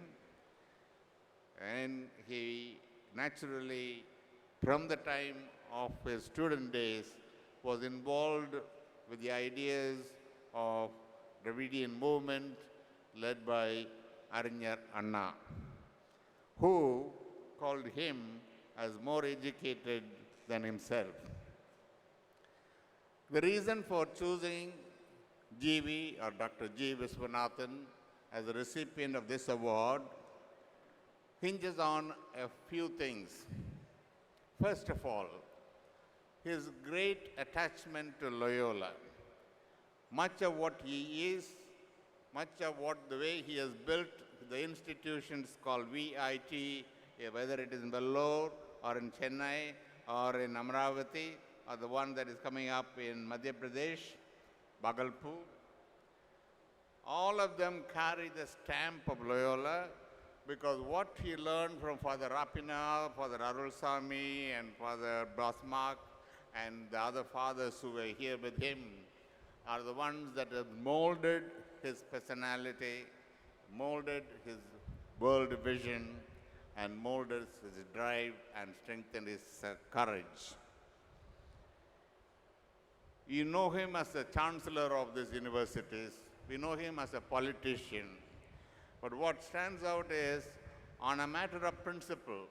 and he naturally, from the time of his student days, was involved with the ideas of Dravidian movement led by Arinyar Anna, who called him as more educated than himself. The reason for choosing GV or Dr. G. Viswanathan as the recipient of this award hinges on a few things. First of all, his great attachment to Loyola. Much of what he is, much of what the way he has built the institutions called VIT, whether it is in Vellore or in Chennai or in Amravati or the one that is coming up in Madhya Pradesh, Bhagalpur, all of them carry the stamp of Loyola, because what he learned from Father Rapina, Father Arulsami, and Father Basmak, and the other fathers who were here with him are the ones that have molded his personality, molded his world vision, and molded his drive and strengthened his courage. You know him as the chancellor of these universities. We know him as a politician. But what stands out is, on a matter of principle,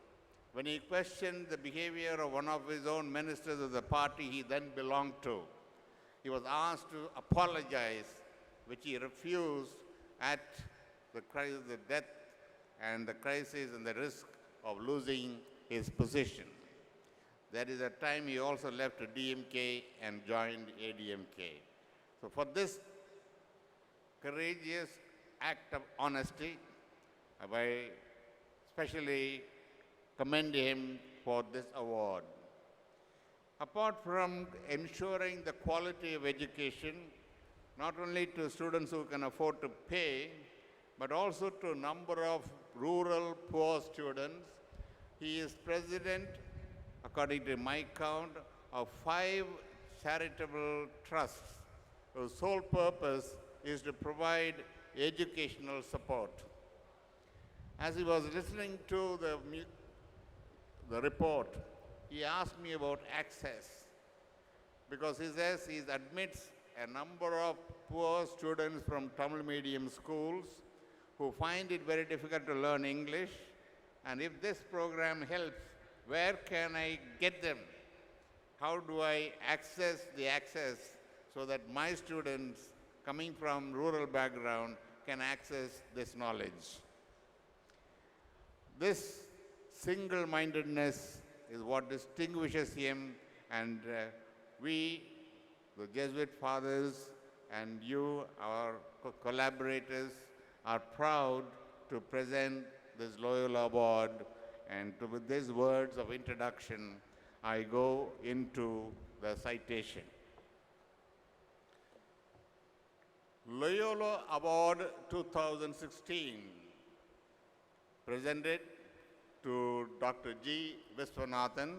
when he questioned the behavior of one of his own ministers of the party he then belonged to, he was asked to apologize, which he refused at the death and the crisis and the risk of losing his position. That is the time he also left DMK and joined ADMK. So for this courageous act of honesty, I especially commend him for this award. Apart from ensuring the quality of education, not only to students who can afford to pay, but also to a number of rural poor students, he is president, according to my count, of 5 charitable trusts whose sole purpose is to provide educational support. As he was listening to the report, he asked me about access, because he says he admits a number of poor students from Tamil medium schools who find it very difficult to learn English, and if this program helps, where can I get them? How do I access the access so that my students coming from rural background can access this knowledge? This single-mindedness is what distinguishes him, and we, the Jesuit fathers, and you, our collaborators, are proud to present this Loyola Award. And with these words of introduction, I go into the citation. Loyola Award 2016, presented to Dr. G. Viswanathan,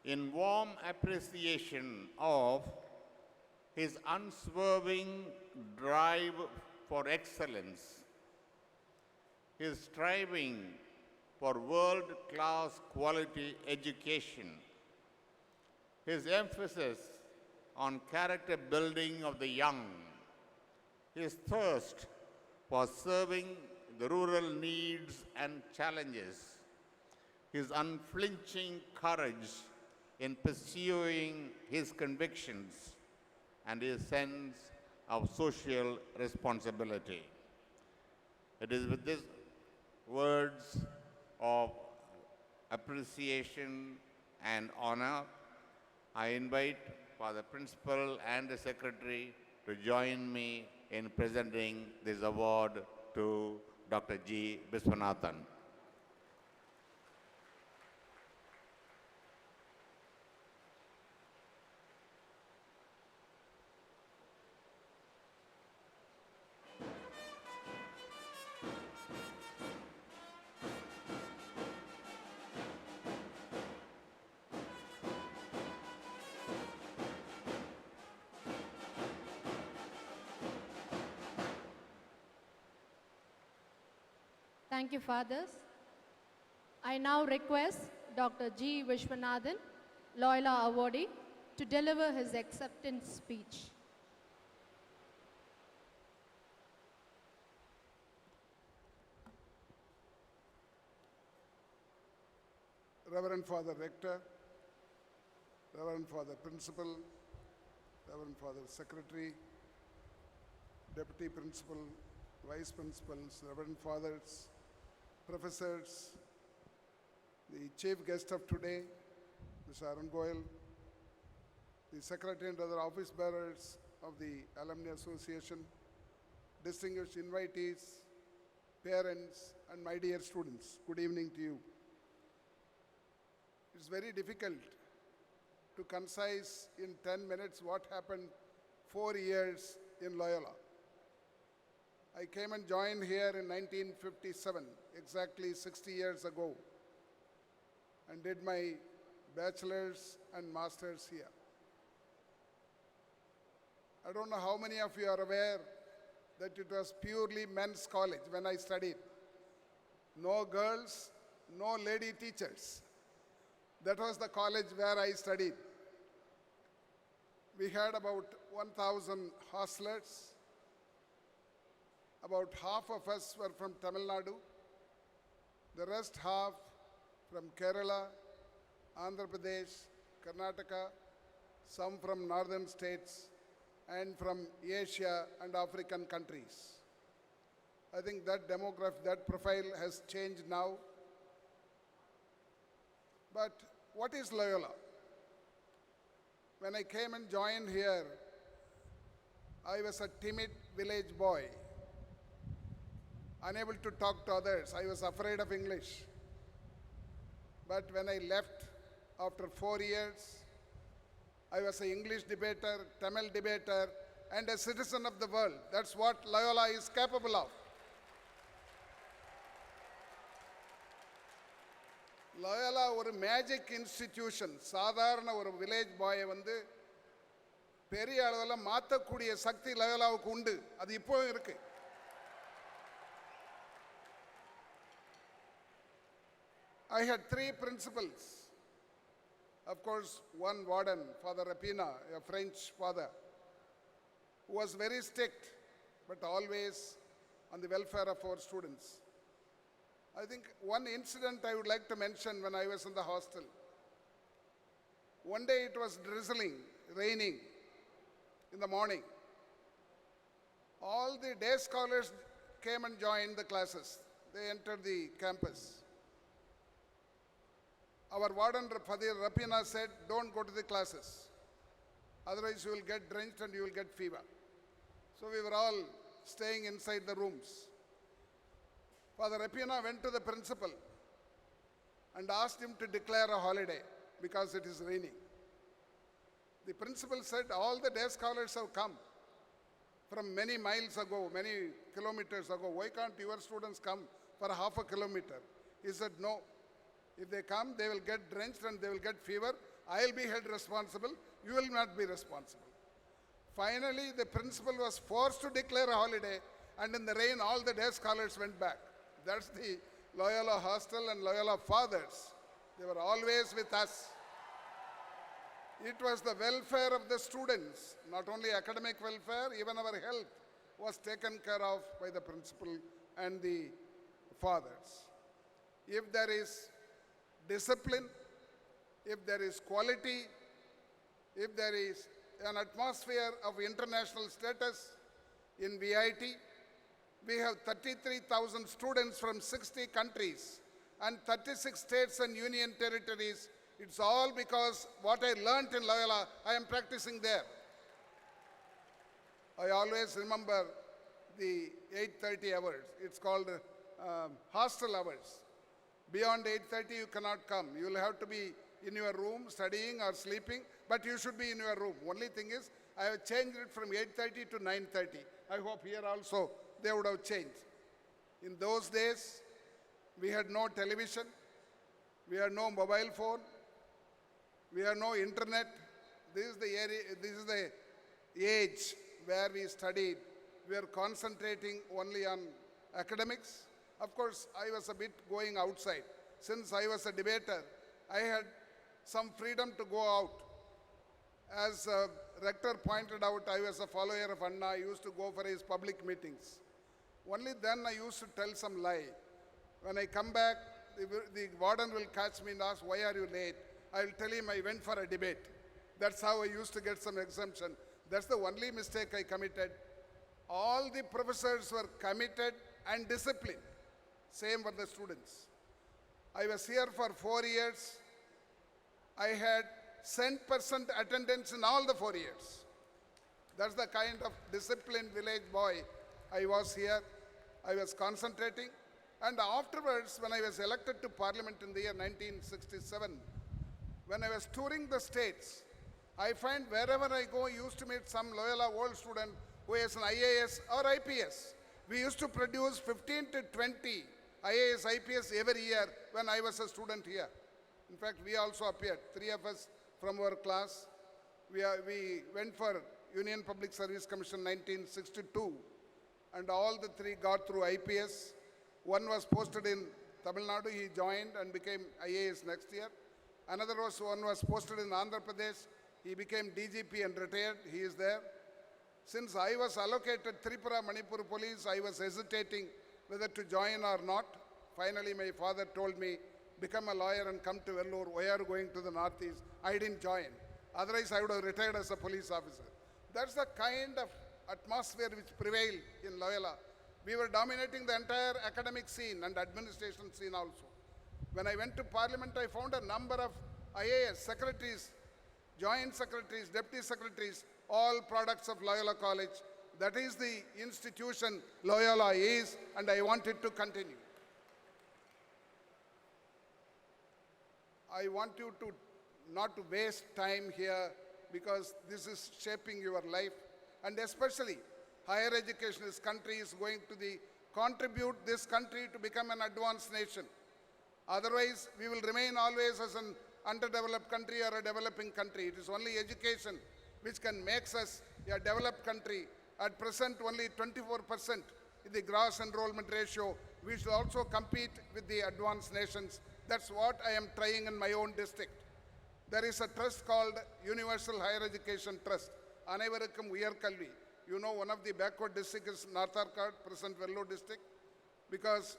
in warm appreciation of his unswerving drive for excellence, his striving for world-class quality education, his emphasis on character building of the young, his thirst for serving the rural needs and challenges, his unflinching courage in pursuing his convictions, and his sense of social responsibility. It is with these words of appreciation and honor, I invite Father Principal and the Secretary to join me in presenting this award to Dr. G. Viswanathan. Thank you, Fathers. I now request Dr. G. Vishwanathan, Loyola awardee, to deliver his acceptance speech. Reverend Father Rector, Reverend Father Principal, Reverend Father Secretary, Deputy Principal, Vice Principals, Reverend Fathers, Professors, the Chief Guest of today, Mr. Arun Goyal, the Secretary and other office bearers of the Alumni Association, distinguished invitees, parents, and my dear students, good evening to you. It's very difficult to concise in 10 minutes what happened 4 years in Loyola. I came and joined here in 1957, exactly 60 years ago, and did my bachelor's and master's here. I don't know how many of you are aware that it was purely men's college when I studied. No girls, no lady teachers. That was the college where I studied. We had about 1,000 hostlers. About half of us were from Tamil Nadu, the rest half from Kerala, Andhra Pradesh, Karnataka, some from northern states, and from Asia and African countries. I think that demographic, that profile has changed now. But what is Loyola? When I came and joined here, I was a timid village boy, unable to talk to others. I was afraid of English. But when I left after 4 years, I was an English debater, Tamil debater, and a citizen of the world. That's what Loyola is capable of. Loyola ஒரு magic institution. சாதாரண ஒரு village பாயை வந்து பெரிய அளவில் மாற்றக்கூடிய சக்தி லயோலாவுக்கு உண்டு. அது இப்போவும் இருக்கு. I had 3 principals. Of course, one warden, Father Rapina, a French father, who was very strict, but always on the welfare of our students. I think one incident I would like to mention when I was in the hostel. One day it was drizzling, raining in the morning. All the day scholars came and joined the classes. They entered the campus. Our warden, Father Rapina, said, don't go to the classes. Otherwise you will get drenched and you will get fever. So we were all staying inside the rooms. Father Rapina went to the principal and asked him to declare a holiday because it is raining. The principal said, all the day scholars have come from many miles ago, many kilometers ago. Why can't your students come for half a kilometer? He said, no. If they come, they will get drenched and they will get fever. I will be held responsible. You will not be responsible. Finally, the principal was forced to declare a holiday, and in the rain, all the day scholars went back. That's the Loyola hostel and Loyola fathers. They were always with us. It was the welfare of the students, not only academic welfare, even our health was taken care of by the principal and the fathers. If there is discipline, if there is quality, if there is an atmosphere of international status in VIT, we have 33,000 students from 60 countries and 36 states and union territories. It's all because what I learned in Loyola, I am practicing there. I always remember the 8:30 hours. It's called hostel hours. Beyond 8:30, you cannot come. You will have to be in your room studying or sleeping, but you should be in your room. Only thing is, I have changed it from 8:30 to 9:30. I hope here also they would have changed. In those days, we had no television, we had no mobile phone, we had no internet. This is the area, this is the age where we studied. We are concentrating only on academics. Of course, I was a bit going outside. Since I was a debater, I had some freedom to go out. As rector pointed out, I was a follower of Anna. I used to go for his public meetings. Only then I used to tell some lie. When I come back, the warden will catch me and ask, why are you late? I will tell him I went for a debate. That's how I used to get some exemption. That's the only mistake I committed. All the professors were committed and disciplined. Same for the students. I was here for 4 years. I had 100% attendance in all the 4 years. That's the kind of disciplined village boy I was here. I was concentrating. And afterwards, when I was elected to parliament in the year 1967, when I was touring the states, I find wherever I go, I used to meet some Loyola old student who is an IAS or IPS. We used to produce 15 to 20 IAS, IPS every year when I was a student here. In fact, we also appeared, 3 of us from our class. We went for Union Public Service Commission 1962, and all the 3 got through IPS. One was posted in Tamil Nadu, he joined and became IAS next year. Another one was posted in Andhra Pradesh, he became DGP and retired, he is there. Since I was allocated Tripura Manipur Police, I was hesitating whether to join or not. Finally, my father told me, become a lawyer and come to Vellore. Why are you going to the northeast? I didn't join. Otherwise, I would have retired as a police officer. That's the kind of atmosphere which prevailed in Loyola. We were dominating the entire academic scene and administration scene also. When I went to Parliament, I found a number of IAS secretaries, joint secretaries, deputy secretaries, all products of Loyola College. That is the institution Loyola is, and I want it to continue. I want you to not to waste time here because this is shaping your life, and especially higher education. This country is going to contribute this country to become an advanced nation. Otherwise, we will remain always as an underdeveloped country or a developing country. It is only education which can make us a developed country. At present, only 24% in the gross enrollment ratio. We should also compete with the advanced nations. That's what I am trying in my own district. There is a trust called Universal Higher Education Trust. Anaivarukkum Uyar Kalvi. You know, one of the backward districts is North Arcot, present Vellore district, because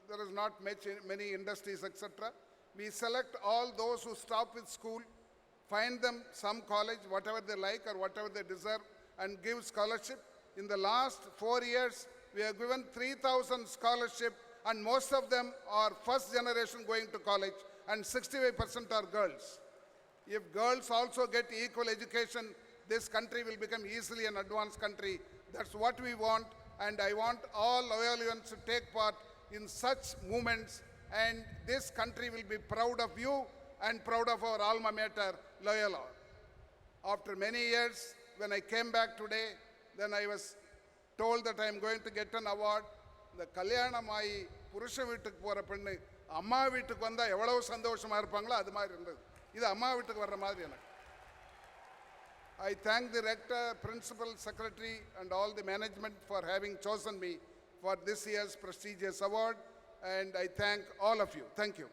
there is not many industries, etc. We select all those who stop with school, find them some college, whatever they like or whatever they deserve, and give scholarship. In the last 4 years, we have given 3,000 scholarship, and most of them are first generation going to college, and 65% are girls. If girls also get equal education, this country will become easily an advanced country. That's what we want, and I want all Loyalians to take part in such movements, and this country will be proud of you and proud of our alma mater, Loyola. After many years, when I came back today, then I was told that I am going to get an award. The Kalyanamai Purusha Vittuk Pora Pennu, Amma Vittuk Vanda Evalavu Sandoshama Irupangalo adu mari irundhathu. Idu Amma Vittuk varra maadhiri enakku. I thank the rector, principal, secretary, and all the management for having chosen me for this year's prestigious award, and I thank all of you. Thank you.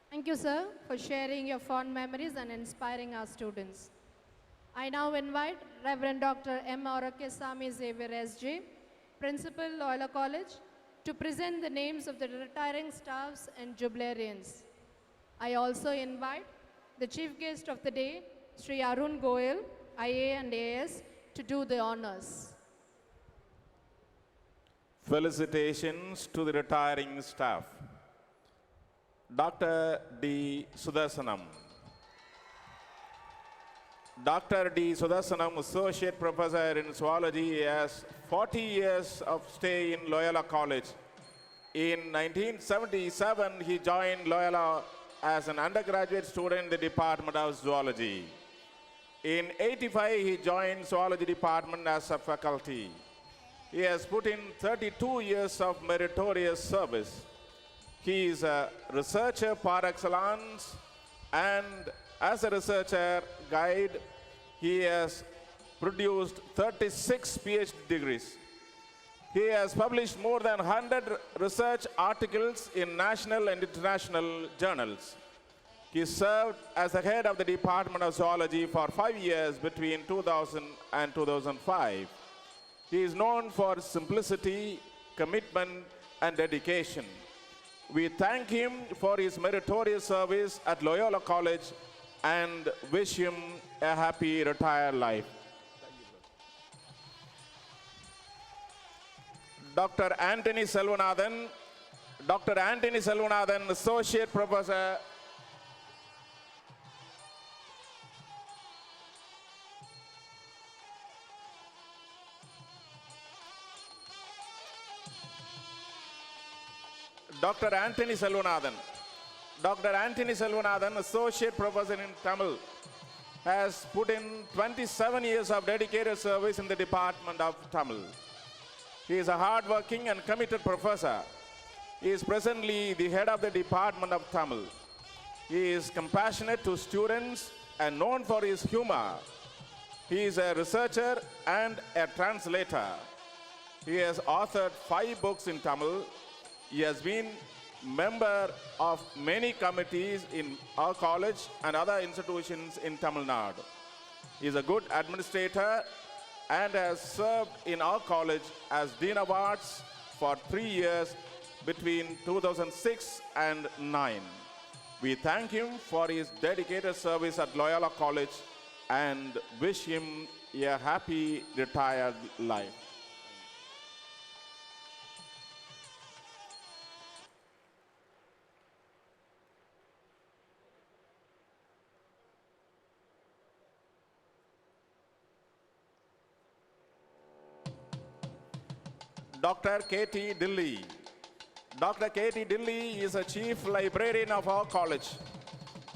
Thank you, sir, for sharing your fond memories and inspiring our students. I now invite Reverend Dr. M. Aurakesami Xavier S.J., Principal, Loyola College, to present the names of the retiring staffs and jubilarians. I also invite the chief guest of the day, Sri Arun Goyal, IA and AS, to do the honors. Felicitations to the retiring staff. Dr. D. Sudarsanam. Dr. D. Sudarsanam, Associate Professor in Zoology, has 40 years of stay in Loyola College. In 1977, he joined Loyola as an undergraduate student in the Department of Zoology. In 85, he joined Zoology Department as a faculty. He has put in 32 years of meritorious service. He is a researcher par excellence, and as a researcher guide, he has produced 36 PhD degrees. He has published more than 100 research articles in national and international journals. He served as the head of the Department of Zoology for 5 years between 2000 and 2005. He is known for simplicity, commitment, and dedication. We thank him for his meritorious service at Loyola College and wish him a happy retired life. Dr. Anthony Selvanathan. Dr. Anthony Selvanathan, Associate Professor. Dr. Anthony Selvanathan. Dr. Anthony Selvanathan, Associate Professor in Tamil, has put in 27 years of dedicated service in the Department of Tamil. He is a hard-working and committed professor. He is presently the head of the Department of Tamil. He is compassionate to students and known for his humor. He is a researcher and a translator. He has authored 5 books in Tamil. He has been member of many committees in our college and other institutions in Tamil Nadu. He is a good administrator and has served in our college as Dean of Arts for 3 years between 2006 and 2009. We thank him for his dedicated service at Loyola College and wish him a happy retired life. Dr. K.T. Dilly. Dr. K.T. Dilly is a chief librarian of our college.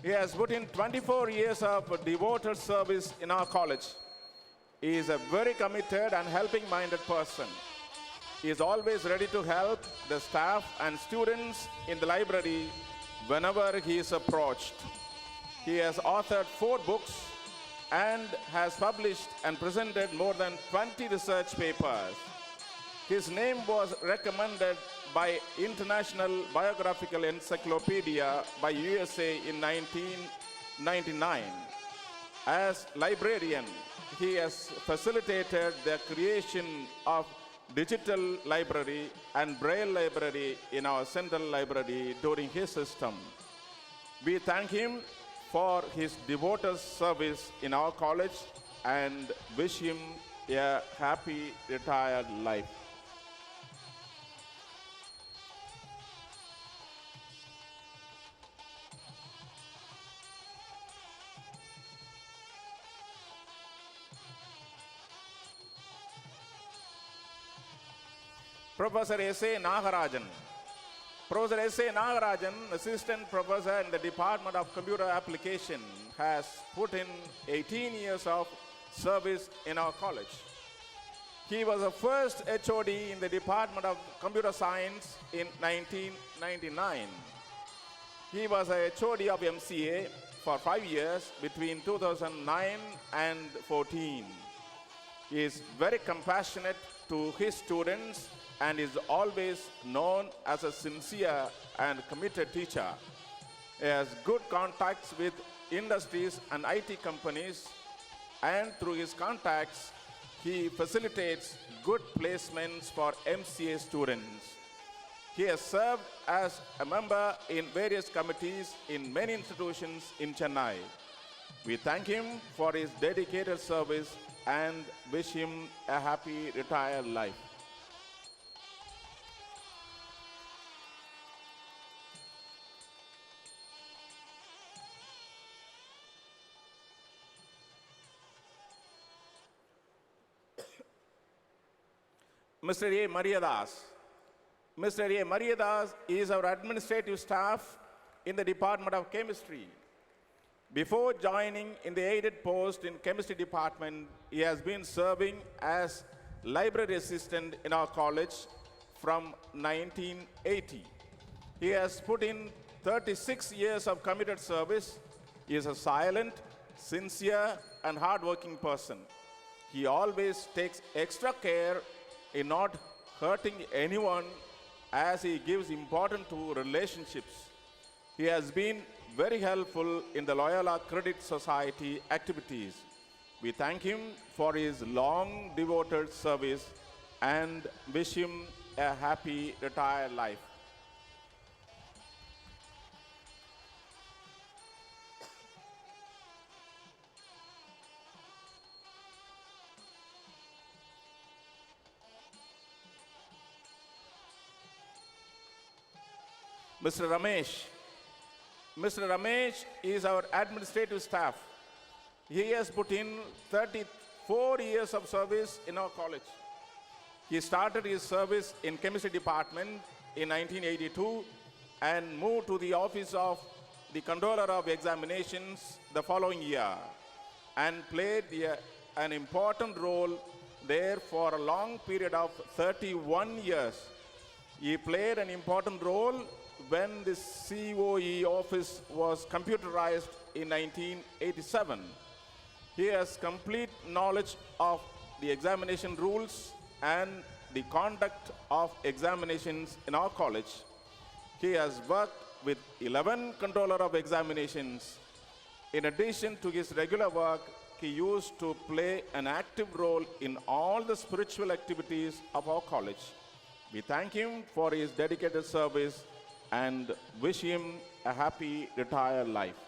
He has put in 24 years of devoted service in our college. He is a very committed and helping-minded person. He is always ready to help the staff and students in the library whenever he is approached. He has authored 4 books and has published and presented more than 20 research papers. His name was recommended by International Biographical Encyclopedia by USA in 1999. As librarian, he has facilitated the creation of digital library and braille library in our central library during his system. We thank him for his devoted service in our college and wish him a happy retired life. Professor S.A. Nagarajan. Professor S.A. Nagarajan, Assistant Professor in the Department of Computer Application, has put in 18 years of service in our college. He was the first HOD in the Department of Computer Science in 1999. He was a HOD of MCA for 5 years between 2009 and 14. He is very compassionate to his students and is always known as a sincere and committed teacher. He has good contacts with industries and IT companies, and through his contacts, he facilitates good placements for MCA students. He has served as a member in various committees in many institutions in Chennai. We thank him for his dedicated service and wish him a happy retired life. Mr. A. Mariadas. Mr. A. Mariadas is our administrative staff in the Department of Chemistry. Before joining in the aided post in Chemistry Department, he has been serving as library assistant in our college from 1980. He has put in 36 years of committed service. He is a silent, sincere, and hardworking person. He always takes extra care in not hurting anyone as he gives importance to relationships. He has been very helpful in the Loyola Credit Society activities. We thank him for his long devoted service and wish him a happy retired life. Mr. Ramesh. Mr. Ramesh is our administrative staff. He has put in 34 years of service in our college. He started his service in Chemistry Department in 1982 and moved to the office of the Controller of Examinations the following year and played an important role there for a long period of 31 years. He played an important role when the COE office was computerized in 1987. He has complete knowledge of the examination rules and the conduct of examinations in our college. He has worked with 11 Controller of Examinations. In addition to his regular work, he used to play an active role in all the spiritual activities of our college. We thank him for his dedicated service and wish him a happy retired life.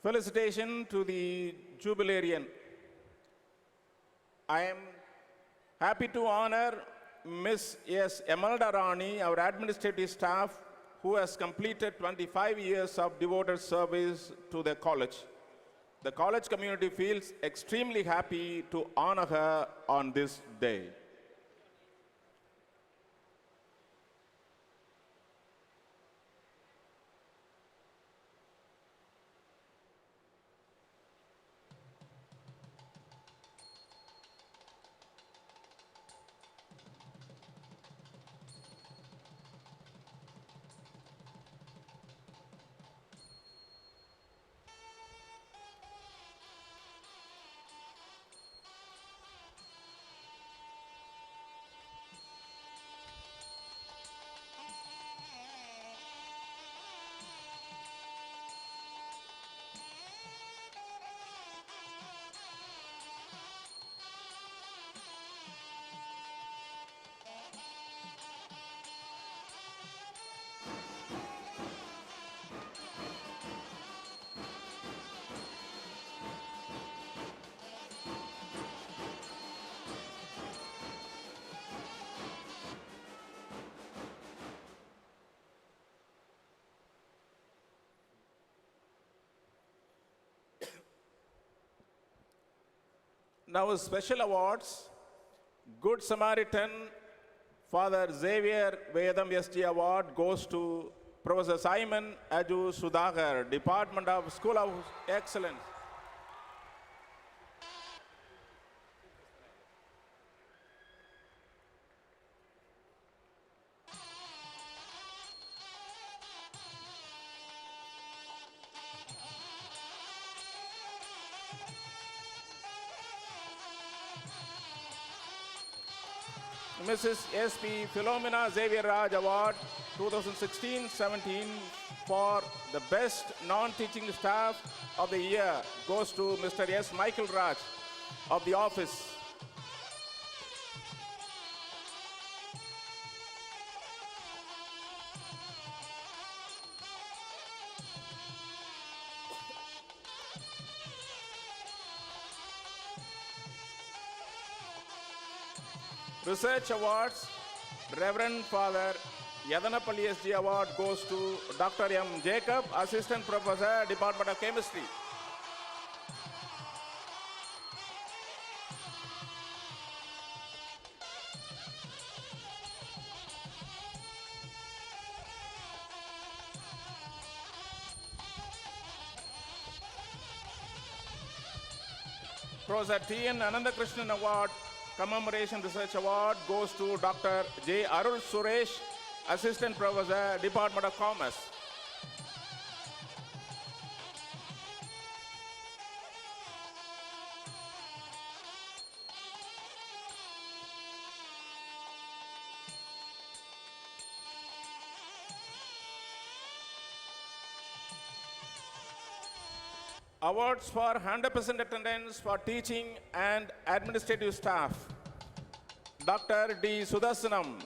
Felicitation to the jubilarian. I am happy to honor Ms. S. Emelda Rani, our administrative staff, who has completed 25 years of devoted service to the college. The college community feels extremely happy to honor her on this day. Now special awards. Good Samaritan Father Xavier Vedam SG Award goes to Professor Simon Aju Sudhakar, Department of School of Excellence. Mrs. S.P. Philomena Xavier Raj Award 2016-17 for the Best Non-Teaching Staff of the Year goes to Mr. S. Michael Raj of the office. Research Awards, Reverend Father Yadanapalli SG Award goes to Dr. M. Jacob, Assistant Professor, Department of Chemistry. Professor T. N. Anandakrishnan Award, Commemoration Research Award goes to Dr. J. Arul Suresh, Assistant Professor, Department of Commerce. Awards for 100% attendance for teaching and administrative staff. Dr. D. Sudasanam.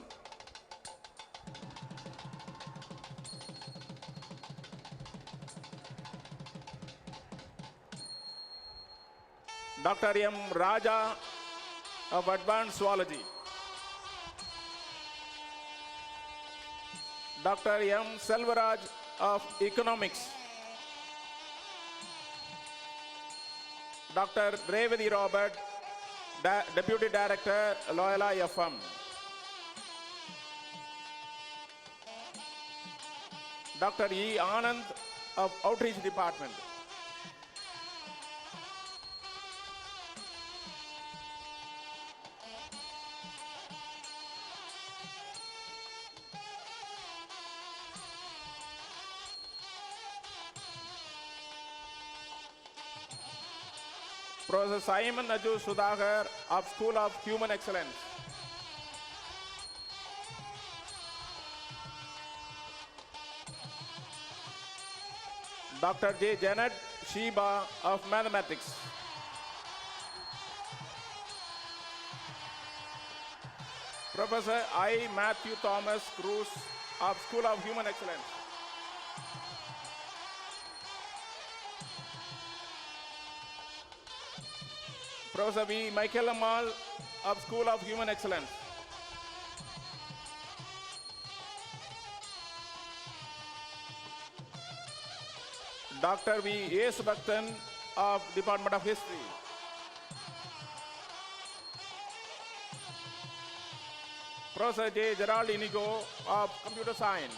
Dr. M. Raja of Advanced Zoology, Dr. M. Selvaraj of Economics, Dr. Revati Robert, Deputy Director, Loyola FM, Dr. E. Anand of Outreach Department, Professor Simon Aju Sudhakar of School of Human Excellence, Dr. J. Janet Sheba of Mathematics, Professor I. Matthew Thomas Cruz of School of Human Excellence, Professor V. Michael Amal of School of Human Excellence, Dr. V. Yesubhaktan of Department of History, Professor J. Gerald Inigo of Computer Science,